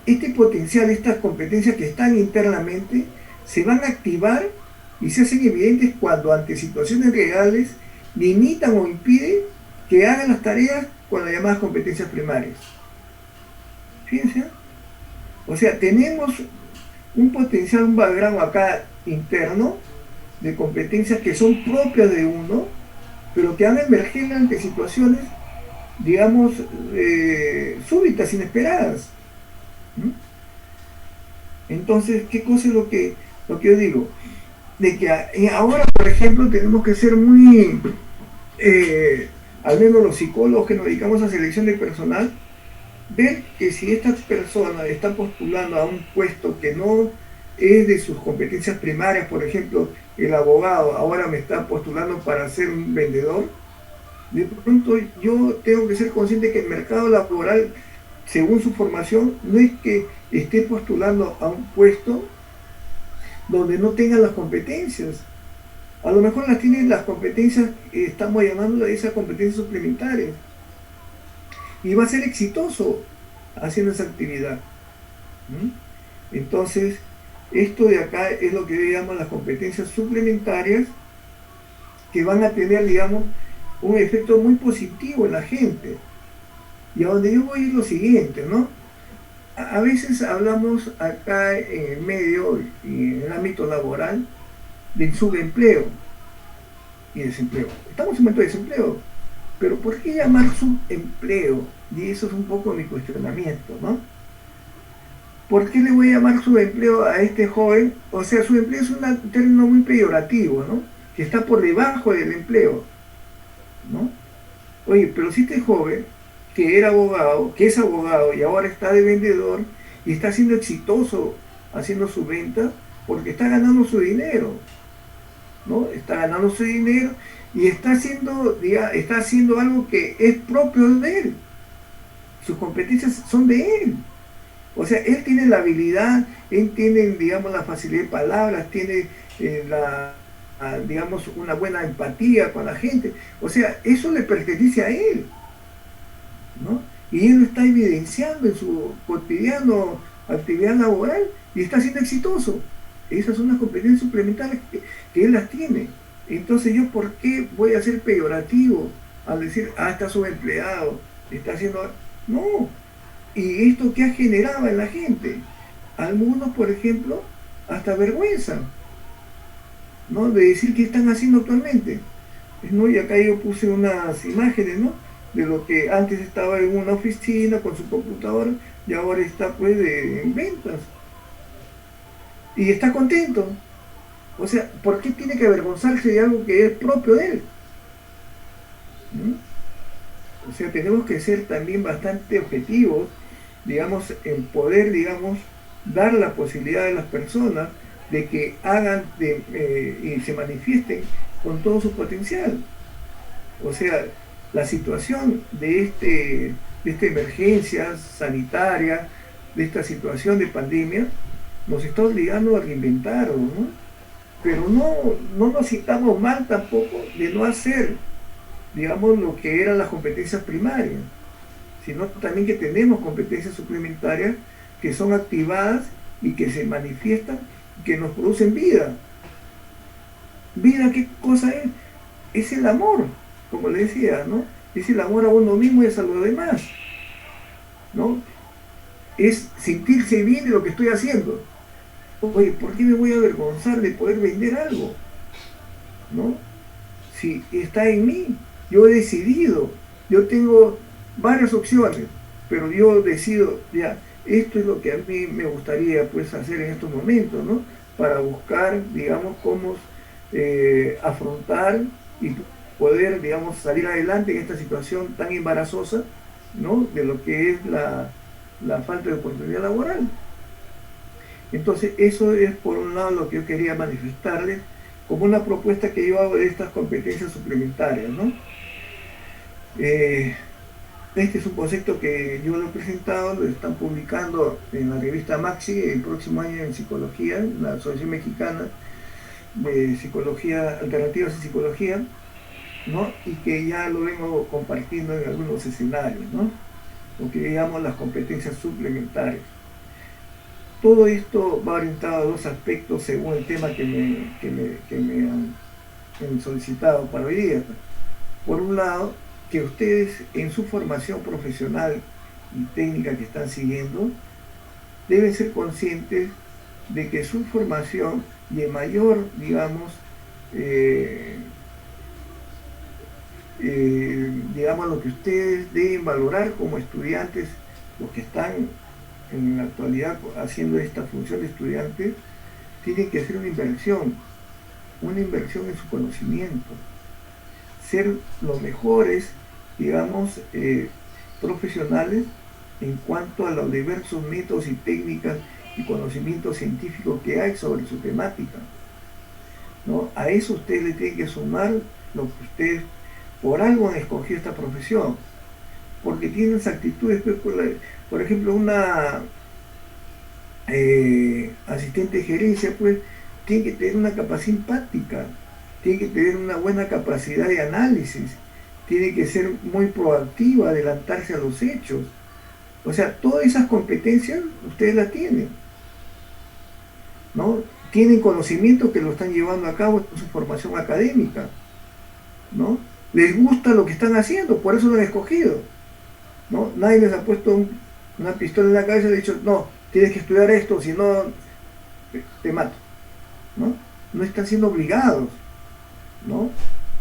Este potencial, estas competencias que están internamente, se van a activar y se hacen evidentes cuando ante situaciones reales limitan o impiden que hagan las tareas con las llamadas competencias primarias. Fíjense, o sea, tenemos un potencial, un background acá interno de competencias que son propias de uno, pero que han emergido ante situaciones, digamos, súbitas, inesperadas. ¿Mm? Entonces, ¿qué cosa es lo que yo digo? De que ahora, por ejemplo, tenemos que ser muy, al menos los psicólogos que nos dedicamos a selección de personal, ver que si esta persona está postulando a un puesto que no es de sus competencias primarias, por ejemplo, el abogado ahora me está postulando para ser un vendedor, de pronto yo tengo que ser consciente que el mercado laboral, según su formación, no es que esté postulando a un puesto donde no tenga las competencias. A lo mejor las tienen las competencias, estamos llamando a esas competencias suplementarias. Y va a ser exitoso haciendo esa actividad. ¿Mm? Entonces, esto de acá es lo que yo llamo las competencias suplementarias que van a tener, digamos, un efecto muy positivo en la gente. Y a donde yo voy es lo siguiente, ¿no? A veces hablamos acá en el medio y en el ámbito laboral del subempleo y desempleo. Estamos en un momento de desempleo, pero ¿por qué llamar subempleo? Y eso es un poco mi cuestionamiento, ¿no? ¿Por qué le voy a llamar subempleo a este joven? O sea, subempleo es un término muy peyorativo, ¿no? Que está por debajo del empleo, ¿no? Oye, pero si este joven, que era abogado, que es abogado y ahora está de vendedor y está siendo exitoso haciendo su venta porque está ganando su dinero, ¿no? Está ganando su dinero y está haciendo algo que es propio de él. Sus competencias son de él. O sea, él tiene la habilidad, él tiene, digamos, la facilidad de palabras, tiene digamos, una buena empatía con la gente. O sea, eso le pertenece a él, ¿no? Y él lo está evidenciando en su cotidiano actividad laboral y está siendo exitoso. Esas son las competencias suplementarias que él las tiene. Entonces yo, ¿por qué voy a ser peyorativo al decir, está subempleado, está haciendo... No. ¿Y esto qué ha generado en la gente? Algunos, por ejemplo, hasta vergüenza, ¿no? De decir qué están haciendo actualmente, ¿no? Y acá yo puse unas imágenes, ¿no? De lo que antes estaba en una oficina con su computadora y ahora está pues en ventas. Y está contento. O sea, ¿por qué tiene que avergonzarse de algo que es propio de él? ¿No? O sea, tenemos que ser también bastante objetivos, digamos, en poder, digamos, dar la posibilidad a las personas de que hagan y se manifiesten con todo su potencial. O sea, la situación de esta emergencia sanitaria, de esta situación de pandemia, nos está obligando a reinventarnos, ¿no? Pero no nos sintamos mal tampoco de no hacer, digamos, lo que eran las competencias primarias, sino también que tenemos competencias suplementarias que son activadas y que se manifiestan, que nos producen vida. ¿Vida qué cosa es? Es el amor, como le decía, ¿no? Es el amor a uno mismo y a los demás, ¿no? Es sentirse bien de lo que estoy haciendo. Oye, ¿por qué me voy a avergonzar de poder vender algo? ¿No? Si está en mí, yo he decidido, yo tengo varias opciones, pero yo decido, ya, esto es lo que a mí me gustaría pues hacer en estos momentos, ¿no? Para buscar, digamos, cómo afrontar y poder, digamos, salir adelante en esta situación tan embarazosa, ¿no? De lo que es la falta de oportunidad laboral. Entonces, eso es por un lado lo que yo quería manifestarles como una propuesta que yo hago de estas competencias suplementarias, ¿no? Este es un concepto que yo lo he presentado, lo están publicando en la revista Maxi el próximo año en Psicología, la Asociación Mexicana de Psicología, Alternativas en Psicología, ¿no? Y que ya lo vengo compartiendo en algunos escenarios, ¿no? Lo que llamamos las competencias suplementarias. Todo esto va orientado a dos aspectos según el tema que me han solicitado para hoy día. Por un lado, que ustedes en su formación profesional y técnica que están siguiendo, deben ser conscientes de que su formación y el mayor, digamos, digamos, lo que ustedes deben valorar como estudiantes, los que están en la actualidad haciendo esta función de estudiantes, tienen que hacer una inversión en su conocimiento, ser los mejores, digamos, profesionales en cuanto a los diversos métodos y técnicas y conocimientos científicos que hay sobre su temática, ¿no? A eso ustedes le tienen que sumar lo que ustedes por algo han escogido esta profesión, porque tienen esas actitudes. Por ejemplo, una asistente de gerencia, pues, tiene que tener una capacidad empática, tiene que tener una buena capacidad de análisis, tiene que ser muy proactiva, adelantarse a los hechos. O sea, todas esas competencias ustedes las tienen, ¿no? Tienen conocimiento que lo están llevando a cabo en su formación académica, ¿no? Les gusta lo que están haciendo, por eso lo han escogido, ¿no? Nadie les ha puesto una pistola en la cabeza y ha dicho, no, tienes que estudiar esto, si no, te mato, ¿no? No están siendo obligados, ¿no?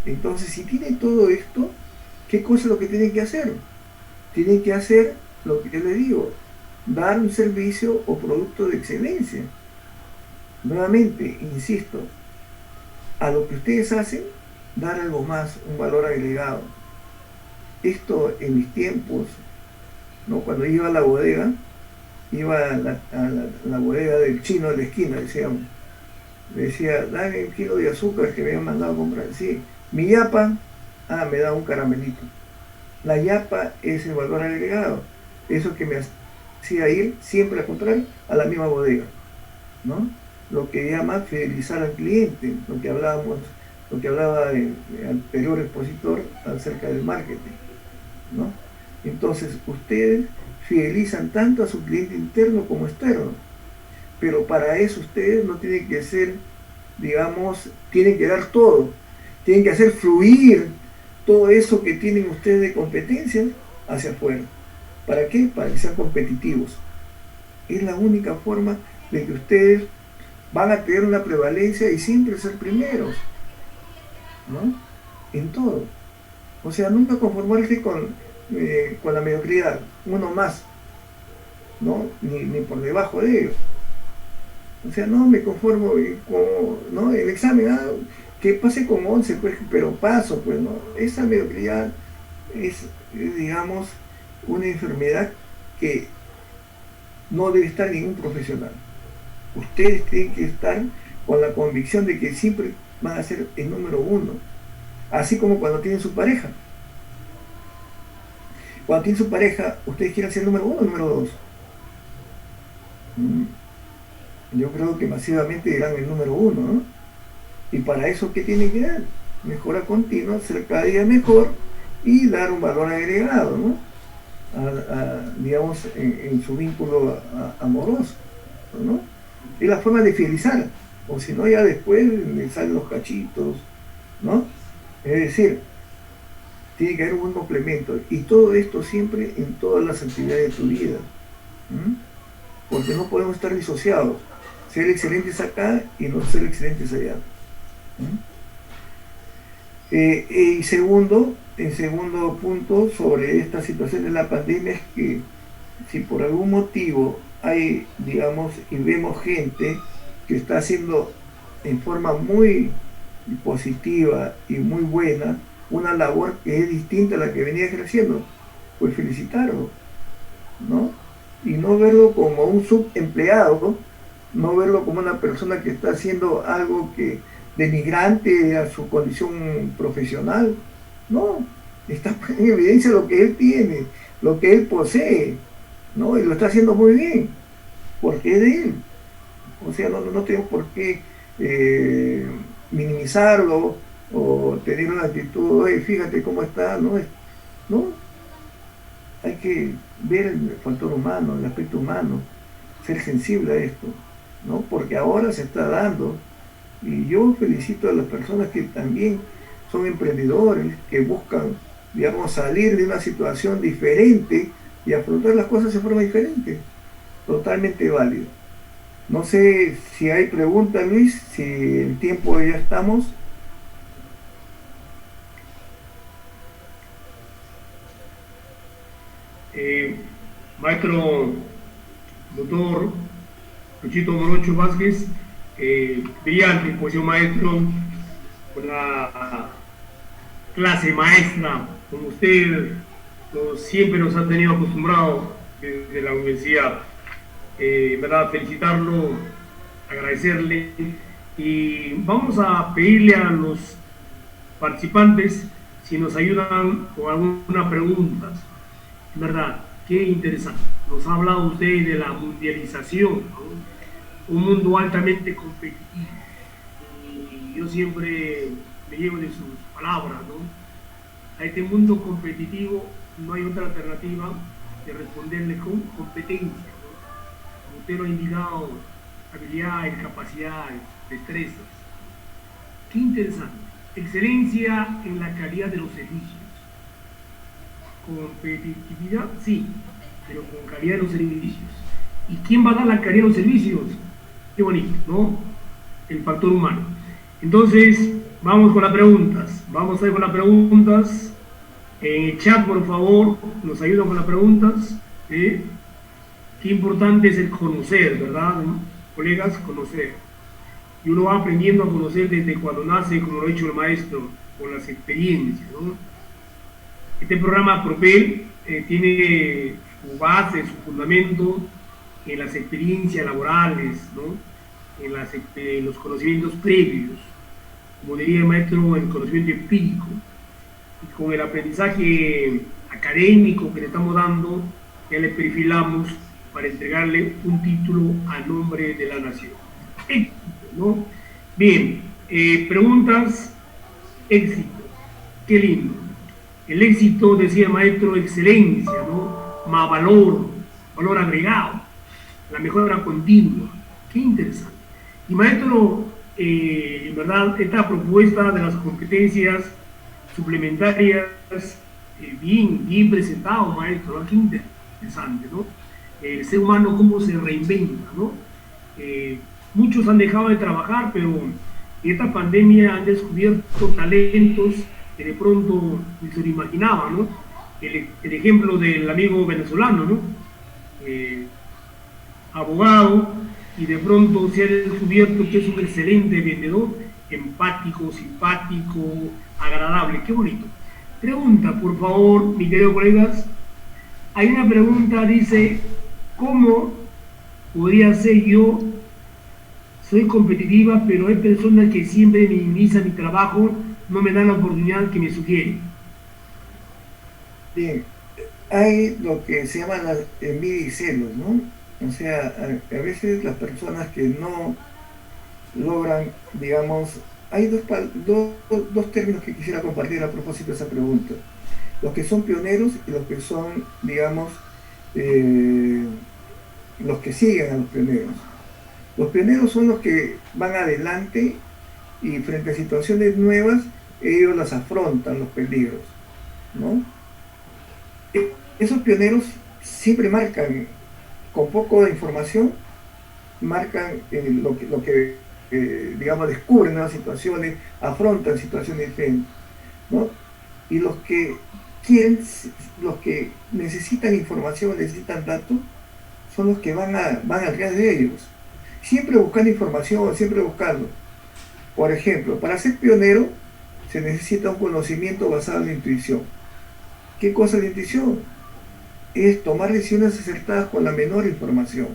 Entonces, si tienen todo esto, ¿qué cosa es lo que tienen que hacer? Tienen que hacer lo que yo les digo, dar un servicio o producto de excelencia. Nuevamente, insisto, a lo que ustedes hacen, dar algo más, un valor agregado. Esto en mis tiempos, ¿no? Cuando iba a la bodega, iba a la bodega del chino de la esquina, decíamos. Le decía, dame un kilo de azúcar que me habían mandado a comprar. Sí, mi yapa, me da un caramelito. La yapa es el valor agregado. Eso que decía ir siempre a comprar a la misma bodega, ¿no? Lo que llama fidelizar al cliente, lo que hablaba el anterior expositor acerca del marketing, ¿no? Entonces, ustedes fidelizan tanto a su cliente interno como externo, pero para eso ustedes no tienen que ser, digamos, tienen que dar todo, tienen que hacer fluir todo eso que tienen ustedes de competencias hacia afuera. ¿Para qué? Para que sean competitivos. Es la única forma de que ustedes van a tener una prevalencia y siempre ser primeros, ¿no? En todo. O sea, nunca conformarse con la mediocridad, uno más, ¿no? Ni por debajo de ellos. O sea, no me conformo con, ¿no? El examen, que pase con 11, pues, pero paso, pues, ¿no? Esa mediocridad es, digamos, una enfermedad que no debe estar ningún profesional. Ustedes tienen que estar con la convicción de que siempre van a ser el número uno, así como cuando tienen su pareja. Cuando tienen su pareja, ustedes quieren ser el número uno o el número dos. Yo creo que masivamente dirán el número uno, ¿no? Y para eso, ¿qué tienen que dar? Mejora continua, ser cada día mejor y dar un valor agregado, ¿no? Digamos, en su vínculo amoroso, ¿no? Es la forma de fidelizar, o si no, ya después le salen los cachitos, ¿no? Es decir, tiene que haber un buen complemento, y todo esto siempre en todas las actividades de tu vida, porque no podemos estar disociados, ser excelentes acá y no ser excelentes allá. Y segundo punto sobre esta situación de la pandemia es que si por algún motivo hay, digamos, y vemos gente que está haciendo en forma muy positiva y muy buena una labor que es distinta a la que venía ejerciendo, pues felicitarlo, ¿no? Y no verlo como un subempleado, no verlo como una persona que está haciendo algo que denigrante a su condición profesional. No, está en evidencia lo que él tiene, lo que él posee, ¿no? Y lo está haciendo muy bien, porque es de él. O sea, no tenemos por qué minimizarlo o tener una actitud, fíjate cómo está, no, hay que ver el factor humano, el aspecto humano, ser sensible a esto, ¿no? Porque ahora se está dando, y yo felicito a las personas que también son emprendedores, que buscan, digamos, salir de una situación diferente y afrontar las cosas de forma diferente, totalmente válido. No sé si hay preguntas, Luis, si el tiempo ya estamos. Maestro doctor Luchito Morocho Vázquez, brillante, pues yo maestro, una clase maestra, como usted siempre nos ha tenido acostumbrados desde la universidad. ¿Verdad? Felicitarlo, agradecerle, y vamos a pedirle a los participantes si nos ayudan con algunas preguntas. ¿Verdad? Qué interesante. Nos ha hablado usted de la mundialización, ¿no? Un mundo altamente competitivo. Y yo siempre me llevo de sus palabras, ¿no? A este mundo competitivo no hay otra alternativa que responderle con competencia, ¿no? Como usted lo ha indicado, habilidades, capacidades, destrezas. Qué interesante. Excelencia en la calidad de los servicios. Competitividad, sí, pero con calidad de los servicios. ¿Y quién va a dar la calidad de los servicios? Qué bonito, ¿no? El factor humano. Entonces, vamos con las preguntas. Vamos a ir con las preguntas. En el chat, por favor, nos ayudan con las preguntas. Qué importante es el conocer, ¿verdad? Colegas, conocer. Y uno va aprendiendo a conocer desde cuando nace, como lo ha dicho el maestro, con las experiencias, ¿no? Este programa Propel tiene su base, su fundamento en las experiencias laborales, ¿no? En los conocimientos previos, como diría el maestro, el conocimiento empírico, y con el aprendizaje académico que le estamos dando, ya le perfilamos para entregarle un título a nombre de la nación. Éxito, ¿no? Bien, preguntas, éxito, qué lindo. El éxito, decía el maestro, excelencia, ¿no? Más valor, valor agregado, la mejora continua. Qué interesante. Y maestro, en verdad, esta propuesta de las competencias suplementarias, bien presentado, maestro, ¿no? Qué interesante, ¿no? El ser humano, cómo se reinventa, ¿no? Muchos han dejado de trabajar, pero en esta pandemia han descubierto talentos que de pronto ni se lo imaginaba, ¿no? El ejemplo del amigo venezolano, ¿no? Abogado, y de pronto se ha descubierto que es un excelente vendedor, empático, simpático, agradable, qué bonito. Pregunta, por favor, mi querido colegas, hay una pregunta, dice, ¿cómo podría ser yo? Soy competitiva, pero hay personas que siempre minimizan mi trabajo, no me dan la oportunidad que me sugieren. Bien, hay lo que se llama la envidia y celos, ¿no? O sea, a veces las personas que no logran, digamos, hay dos términos que quisiera compartir a propósito de esa pregunta. Los que son pioneros y los que son, digamos, eh, los que siguen a los pioneros. Los pioneros son los que van adelante y frente a situaciones nuevas, ellos las afrontan, los peligros, ¿no? Esos pioneros siempre marcan, con poco de información, marcan lo que digamos, descubren nuevas situaciones, afrontan situaciones diferentes, ¿no? Y los que quieren, los que necesitan información, necesitan datos, son los que van atrás de ellos. Siempre buscando información, siempre buscando. Por ejemplo, para ser pionero se necesita un conocimiento basado en la intuición. ¿Qué cosa es la intuición? Es tomar decisiones acertadas con la menor información.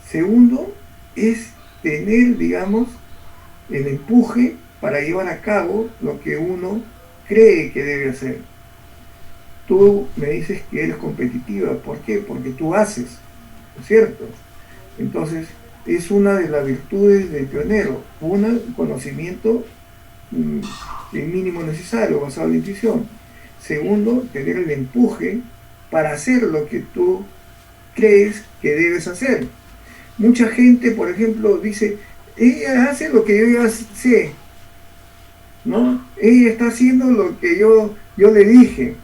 Segundo, es tener, digamos, el empuje para llevar a cabo lo que uno cree que debe hacer. Tú me dices que eres competitiva, ¿por qué? Porque tú haces, ¿no es cierto? Entonces, es una de las virtudes del pionero, un conocimiento el mínimo necesario, basado en la intuición. Segundo, tener el empuje para hacer lo que tú crees que debes hacer. Mucha gente, por ejemplo, dice, ella hace lo que yo ya sé, ¿no? Ella está haciendo lo que yo le dije.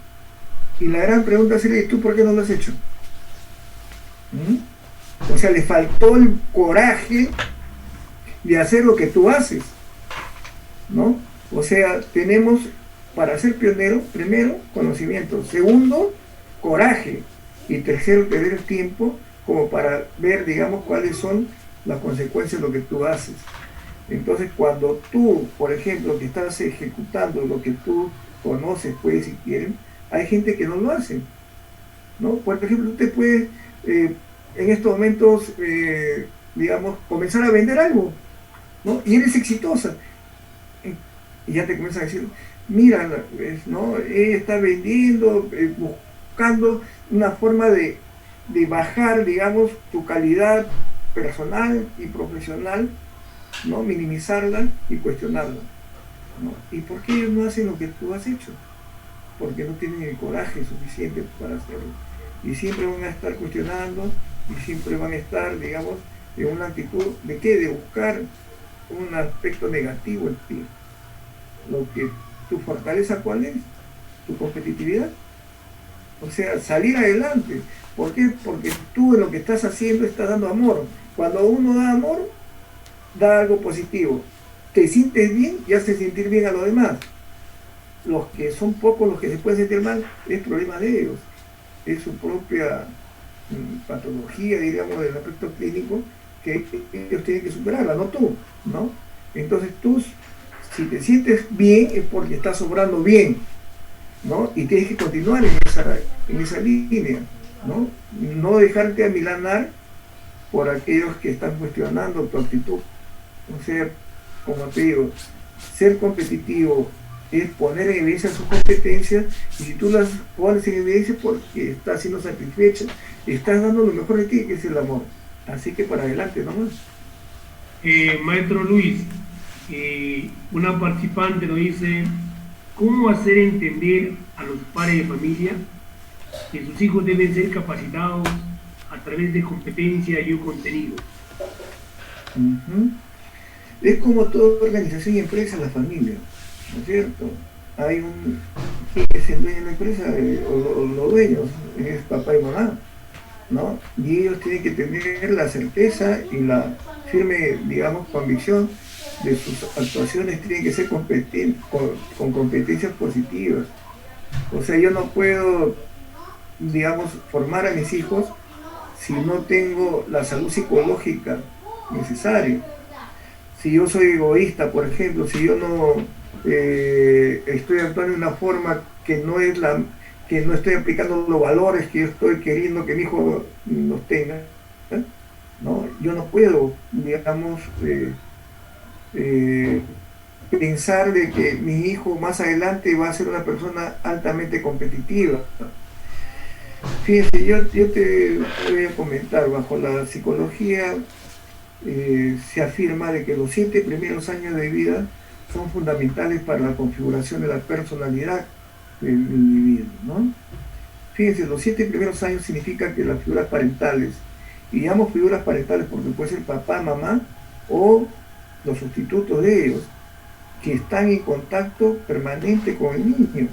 Y la gran pregunta es, ¿y tú por qué no lo has hecho? O sea, le faltó el coraje de hacer lo que tú haces, ¿no? O sea, tenemos, para ser pionero, primero, conocimiento. Segundo, coraje. Y tercero, tener el tiempo como para ver, digamos, cuáles son las consecuencias de lo que tú haces. Entonces, cuando tú, por ejemplo, que estás ejecutando lo que tú conoces, puedes, si quieren, hay gente que no lo hace, ¿no? Por ejemplo, usted puede, en estos momentos, digamos, comenzar a vender algo, ¿no? Y eres exitosa. Y ya te comienzan a decir, mira, ¿no? Ella está vendiendo, buscando una forma de bajar, digamos, tu calidad personal y profesional, ¿no? Minimizarla y cuestionarla, ¿no? ¿Y por qué ellos no hacen lo que tú has hecho? Porque no tienen el coraje suficiente para hacerlo. Y siempre van a estar cuestionando y siempre van a estar, digamos, en una actitud de qué, de buscar un aspecto negativo en ti. Lo que tu fortaleza, ¿cuál es? Tu competitividad. O sea, salir adelante. ¿Por qué? Porque tú en lo que estás haciendo estás dando amor. Cuando uno da amor, da algo positivo. Te sientes bien y hace sentir bien a los demás. Los que son pocos los que se pueden sentir mal, es problema de ellos. Es su propia patología, digamos, del aspecto clínico, que ellos tienen que superarla, no tú, ¿no? Entonces tú, si te sientes bien, es porque estás obrando bien, ¿no? Y tienes que continuar en esa línea, ¿no? No dejarte amilanar por aquellos que están cuestionando tu actitud. O sea, como te digo, ser competitivo es poner en evidencia sus competencias, y si tú las pones en evidencia porque estás siendo satisfecha, estás dando lo mejor de ti, que es el amor. Así que para adelante nomás. Maestro Luis, una participante nos dice, ¿cómo hacer entender a los padres de familia que sus hijos deben ser capacitados a través de competencia y un contenido? Uh-huh. Es como toda organización y empresa, la familia, ¿no es cierto? Hay un... ¿Quién es el dueño de la empresa? O los dueños, es papá y mamá, ¿no? Y ellos tienen que tener la certeza y la firme, digamos, convicción de sus actuaciones tienen que ser con competencias positivas. O sea, yo no puedo, digamos, formar a mis hijos si no tengo la salud psicológica necesaria. Si yo soy egoísta, por ejemplo, si yo no estoy actuando de una forma que no es que no estoy aplicando los valores que yo estoy queriendo que mi hijo los tenga, ¿eh? ¿No? Yo no puedo, digamos, eh, pensar de que mi hijo más adelante va a ser una persona altamente competitiva. Fíjense, yo te voy a comentar, bajo la psicología se afirma de que los 7 primeros años de vida son fundamentales para la configuración de la personalidad del individuo, ¿no? Fíjense, los 7 primeros años significa que las figuras parentales, y llamo figuras parentales porque puede ser papá, mamá o los sustitutos de ellos, que están en contacto permanente con el niño,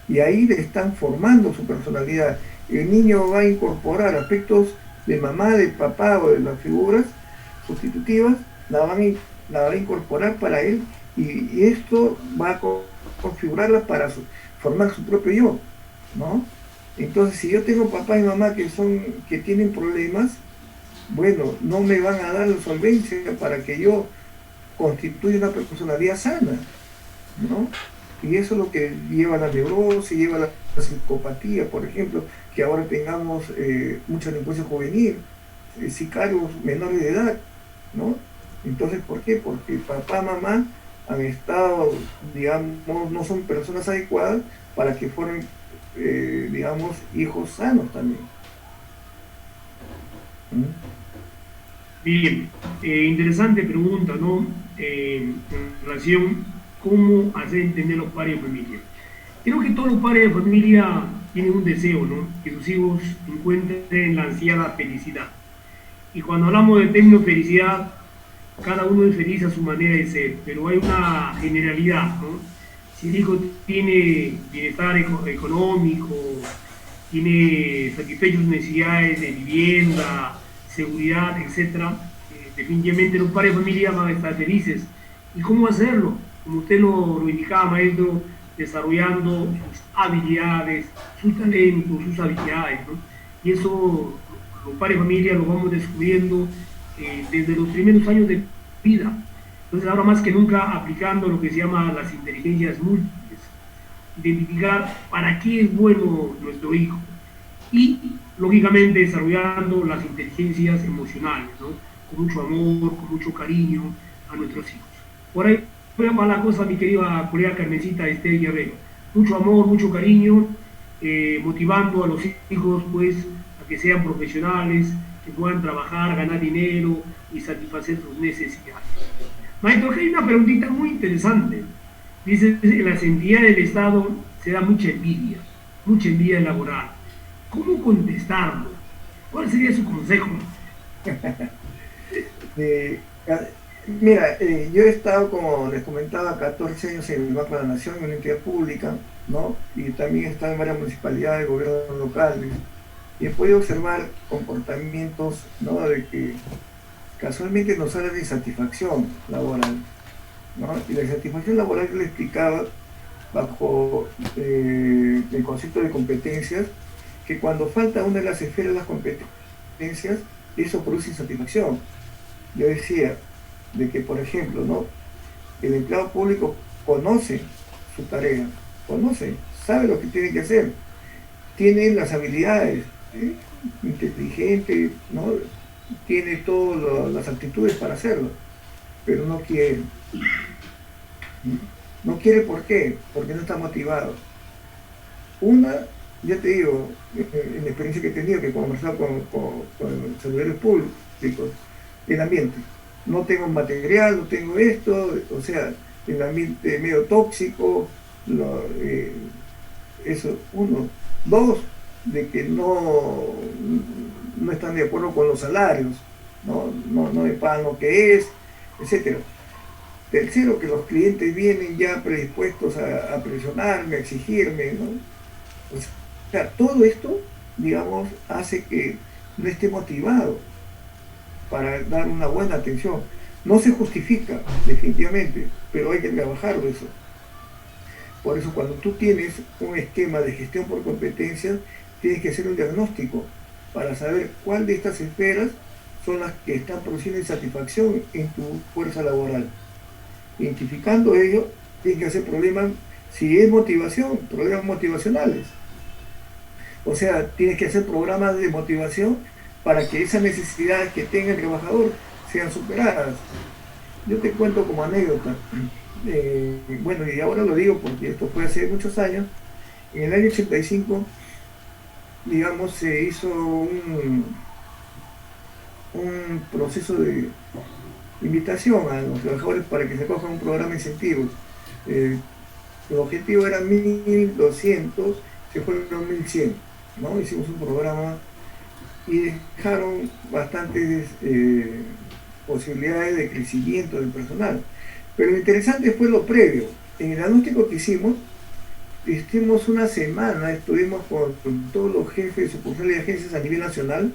y ahí le están formando su personalidad. El niño va a incorporar aspectos de mamá, de papá o de las figuras sustitutivas, la va a incorporar para él, y esto va a configurarla para formar su propio yo, ¿no? Entonces, si yo tengo papá y mamá que tienen problemas, bueno, no me van a dar la solvencia para que yo constituya una personalidad sana, ¿no? Y eso es lo que lleva a la neurosis, lleva a la psicopatía, por ejemplo, que ahora tengamos mucha delincuencia juvenil, sicarios menores de edad, ¿no? Entonces, ¿por qué? Porque papá, mamá han estado, digamos, no son personas adecuadas para que fueran, digamos, hijos sanos también. ¿Mm? Bien, interesante pregunta, ¿no? En relación cómo hacer entender los padres de familia. Creo que todos los padres de familia tienen un deseo, ¿no? Que sus hijos encuentren la ansiada felicidad. Y cuando hablamos de término felicidad, cada uno es feliz a su manera de ser, pero hay una generalidad, ¿no? Si el hijo tiene bienestar económico, tiene satisfechas sus necesidades de vivienda, seguridad, etcétera, definitivamente los padres de familia van a estar felices. ¿Y cómo hacerlo? Como usted lo indicaba, maestro, desarrollando sus habilidades, sus talentos, sus habilidades, ¿no? Y eso los padres de familia lo vamos descubriendo desde los primeros años de vida. Entonces ahora más que nunca aplicando lo que se llama las inteligencias múltiples, identificar para qué es bueno nuestro hijo y lógicamente desarrollando las inteligencias emocionales, ¿no? Con mucho amor, con mucho cariño a nuestros hijos. Por ahí va la cosa, mi querida colega Carmencita Esther Guerrero. Mucho amor, mucho cariño, motivando a los hijos pues a que sean profesionales, que puedan trabajar, ganar dinero y satisfacer sus necesidades. Maestro, aquí hay una preguntita muy interesante. Dice, en las entidades del Estado se da mucha envidia laboral. ¿Cómo contestarlo? ¿Cuál sería su consejo? Eh, Mira, yo he estado, como les comentaba, 14 años en el Banco de la Nación, en una entidad pública, ¿no? Y también he estado en varias municipalidades, gobiernos locales, y he podido observar comportamientos, ¿no? De que casualmente nos hablan de insatisfacción laboral, ¿no? Y la insatisfacción laboral que le explicaba bajo el concepto de competencias, que cuando falta una de las esferas de las competencias, eso produce insatisfacción. Yo decía de que, por ejemplo, ¿no? El empleado público conoce su tarea, sabe lo que tiene que hacer, tiene las habilidades, ¿sí? Inteligente, ¿no? Tiene todas las actitudes para hacerlo, pero no quiere. No quiere, ¿por qué? Porque no está motivado. Una, ya te digo, en la experiencia que he tenido, que he conversado con servidores públicos, el ambiente. No tengo material, no tengo esto, o sea, el ambiente medio tóxico, eso, uno. Dos, de que no están de acuerdo con los salarios, no me pagan lo que es, etcétera. Tercero, que los clientes vienen ya predispuestos a presionarme, a exigirme, ¿no? O sea, todo esto, digamos, hace que no esté motivado para dar una buena atención. No se justifica, definitivamente, pero hay que trabajar de eso. Por eso, cuando tú tienes un esquema de gestión por competencias, tienes que hacer un diagnóstico para saber cuál de estas esferas son las que están produciendo insatisfacción en tu fuerza laboral. Identificando ello, tienes que hacer problemas, si es motivación, problemas motivacionales. O sea, tienes que hacer programas de motivación para que esas necesidades que tenga el trabajador sean superadas. Yo te cuento como anécdota, bueno, y ahora lo digo porque esto fue hace muchos años. En el año 85, digamos, se hizo un proceso de invitación a los trabajadores para que se cojan un programa de incentivos. El objetivo era 1.200, se fueron 1.100, ¿no? Hicimos un programa y dejaron bastantes posibilidades de crecimiento del personal. Pero lo interesante fue lo previo. En el diagnóstico que hicimos una semana, estuvimos con todos los jefes de sucursales y agencias a nivel nacional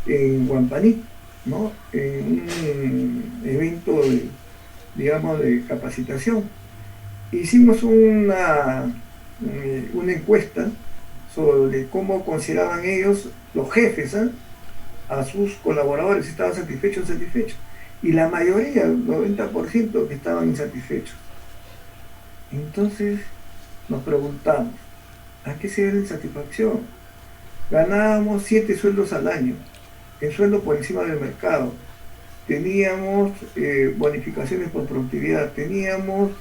en Huampaní, ¿no? En un evento digamos, de capacitación. Hicimos una encuesta sobre cómo consideraban ellos, los jefes, a sus colaboradores, si estaban satisfechos o insatisfechos. Y la mayoría, el 90%, que estaban insatisfechos. Entonces nos preguntamos, ¿a qué se debe la insatisfacción? Ganábamos 7 sueldos al año, el sueldo por encima del mercado. Teníamos bonificaciones por productividad, teníamos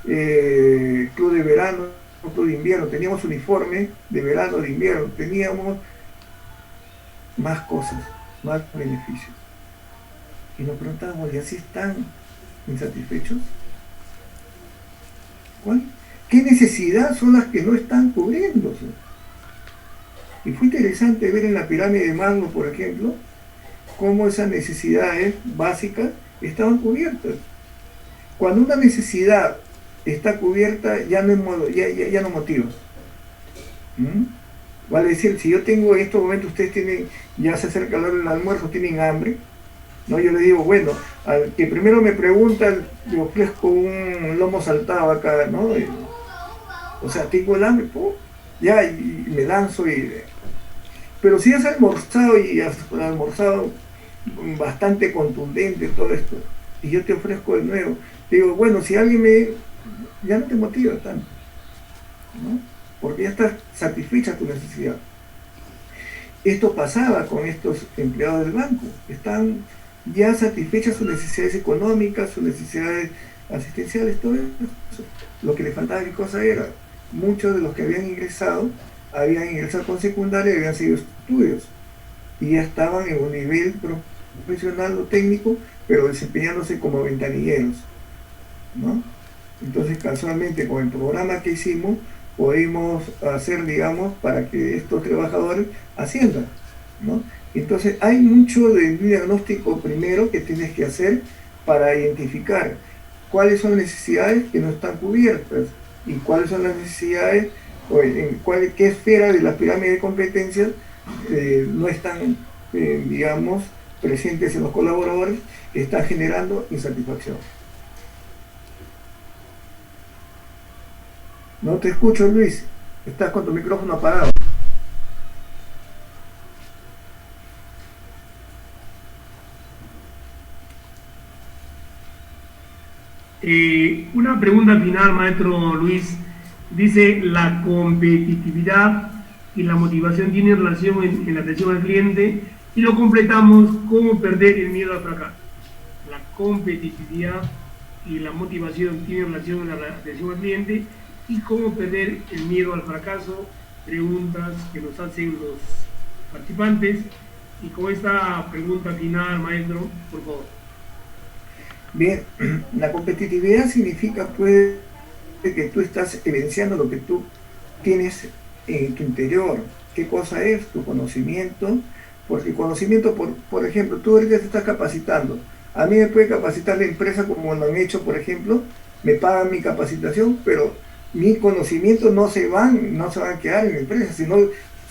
club de verano, club de invierno, teníamos uniforme de verano, de invierno, teníamos más cosas, más beneficios. Y nos preguntábamos, ¿y así están insatisfechos? ¿Cuál? ¿Qué necesidades son las que no están cubriéndose? Y fue interesante ver en la pirámide de Maslow, por ejemplo, cómo esas necesidades básicas estaban cubiertas. Cuando una necesidad está cubierta, ya no motiva. Vale decir, si yo tengo en estos momentos, ustedes tienen, ya se acerca la hora del almuerzo, tienen hambre, ¿no? Yo le digo, bueno, al que primero me pregunta, le ofrezco un lomo saltado acá, ¿no? O sea, tengo el hambre, ya, y me lanzo. Pero si has almorzado y has almorzado bastante contundente todo esto, y yo te ofrezco de nuevo, te digo, bueno, si alguien ya no te motiva tanto, ¿no? Porque ya estás satisfecha tu necesidad. Esto pasaba con estos empleados del banco, están ya satisfechas sus necesidades económicas, sus necesidades asistenciales, todo eso. Lo que le faltaba, ¿qué cosa era? Muchos de los que habían ingresado con secundaria y habían seguido estudios y ya estaban en un nivel profesional o técnico, pero desempeñándose como ventanilleros, ¿no? Entonces, casualmente, con el programa que hicimos, pudimos hacer, digamos, para que estos trabajadores asciendan, ¿no? Entonces, hay mucho de diagnóstico primero que tienes que hacer para identificar cuáles son las necesidades que no están cubiertas y cuáles son las necesidades, o qué esfera de la pirámide de competencias no están, digamos, presentes en los colaboradores, que están generando insatisfacción. No te escucho, Luis. Estás con tu micrófono apagado. Una pregunta final, maestro Luis. Dice, la competitividad y la motivación tienen relación en la atención al cliente, y lo completamos, ¿cómo perder el miedo al fracaso? La competitividad y la motivación tienen relación a la atención al cliente y cómo perder el miedo al fracaso, preguntas que nos hacen los participantes. Y con esta pregunta final, maestro, por favor. Bien, la competitividad significa pues que tú estás evidenciando lo que tú tienes en tu interior. ¿Qué cosa es? Tu conocimiento. Porque el conocimiento, por ejemplo, tú ahorita te estás capacitando. A mí me puede capacitar la empresa como lo han hecho, por ejemplo, me pagan mi capacitación, pero mi conocimiento no se van a quedar en la empresa, sino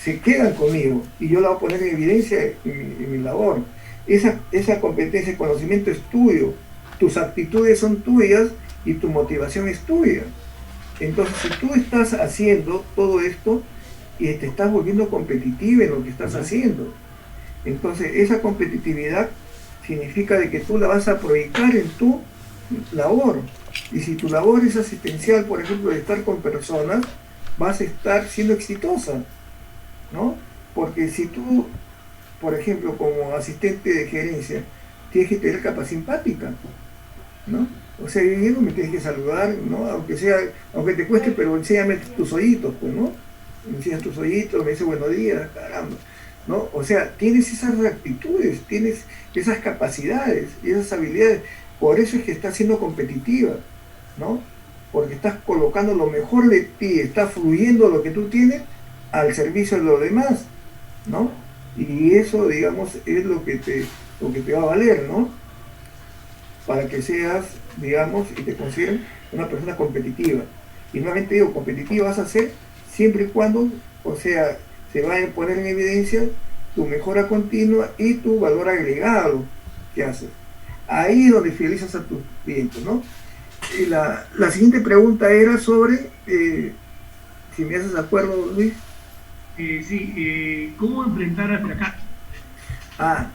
se quedan conmigo y yo la voy a poner en evidencia en mi labor. Esa competencia y conocimiento es tuyo, tus actitudes son tuyas y tu motivación es tuya. Entonces, si tú estás haciendo todo esto y te estás volviendo competitiva en lo que estás haciendo, entonces esa competitividad significa de que tú la vas a proyectar en tu labor. Y si tu labor es asistencial, por ejemplo, de estar con personas, vas a estar siendo exitosa, ¿no? Porque si tú, por ejemplo, como asistente de gerencia, tienes que tener capa simpática, ¿no? O sea, yo llego, me tienes que saludar, ¿no? Aunque te cueste, pero enséñame tus hoyitos, pues, ¿no? Me enseñas tus hoyitos, me dice buenos días, caramba, ¿no? O sea, tienes esas actitudes, tienes esas capacidades y esas habilidades. Por eso es que estás siendo competitiva, ¿no? Porque estás colocando lo mejor de ti, está fluyendo lo que tú tienes al servicio de los demás, ¿no? Y eso, digamos, es lo que te va a valer, ¿no? Para que seas, digamos, y te consideren una persona competitiva. Y nuevamente digo, competitiva vas a ser siempre y cuando, o sea, se va a poner en evidencia tu mejora continua y tu valor agregado que haces. Ahí es donde fidelizas a tus clientes, ¿no? Y la siguiente pregunta era sobre, si me haces acuerdo, Luis. Sí, ¿cómo enfrentar al fracaso? Ah,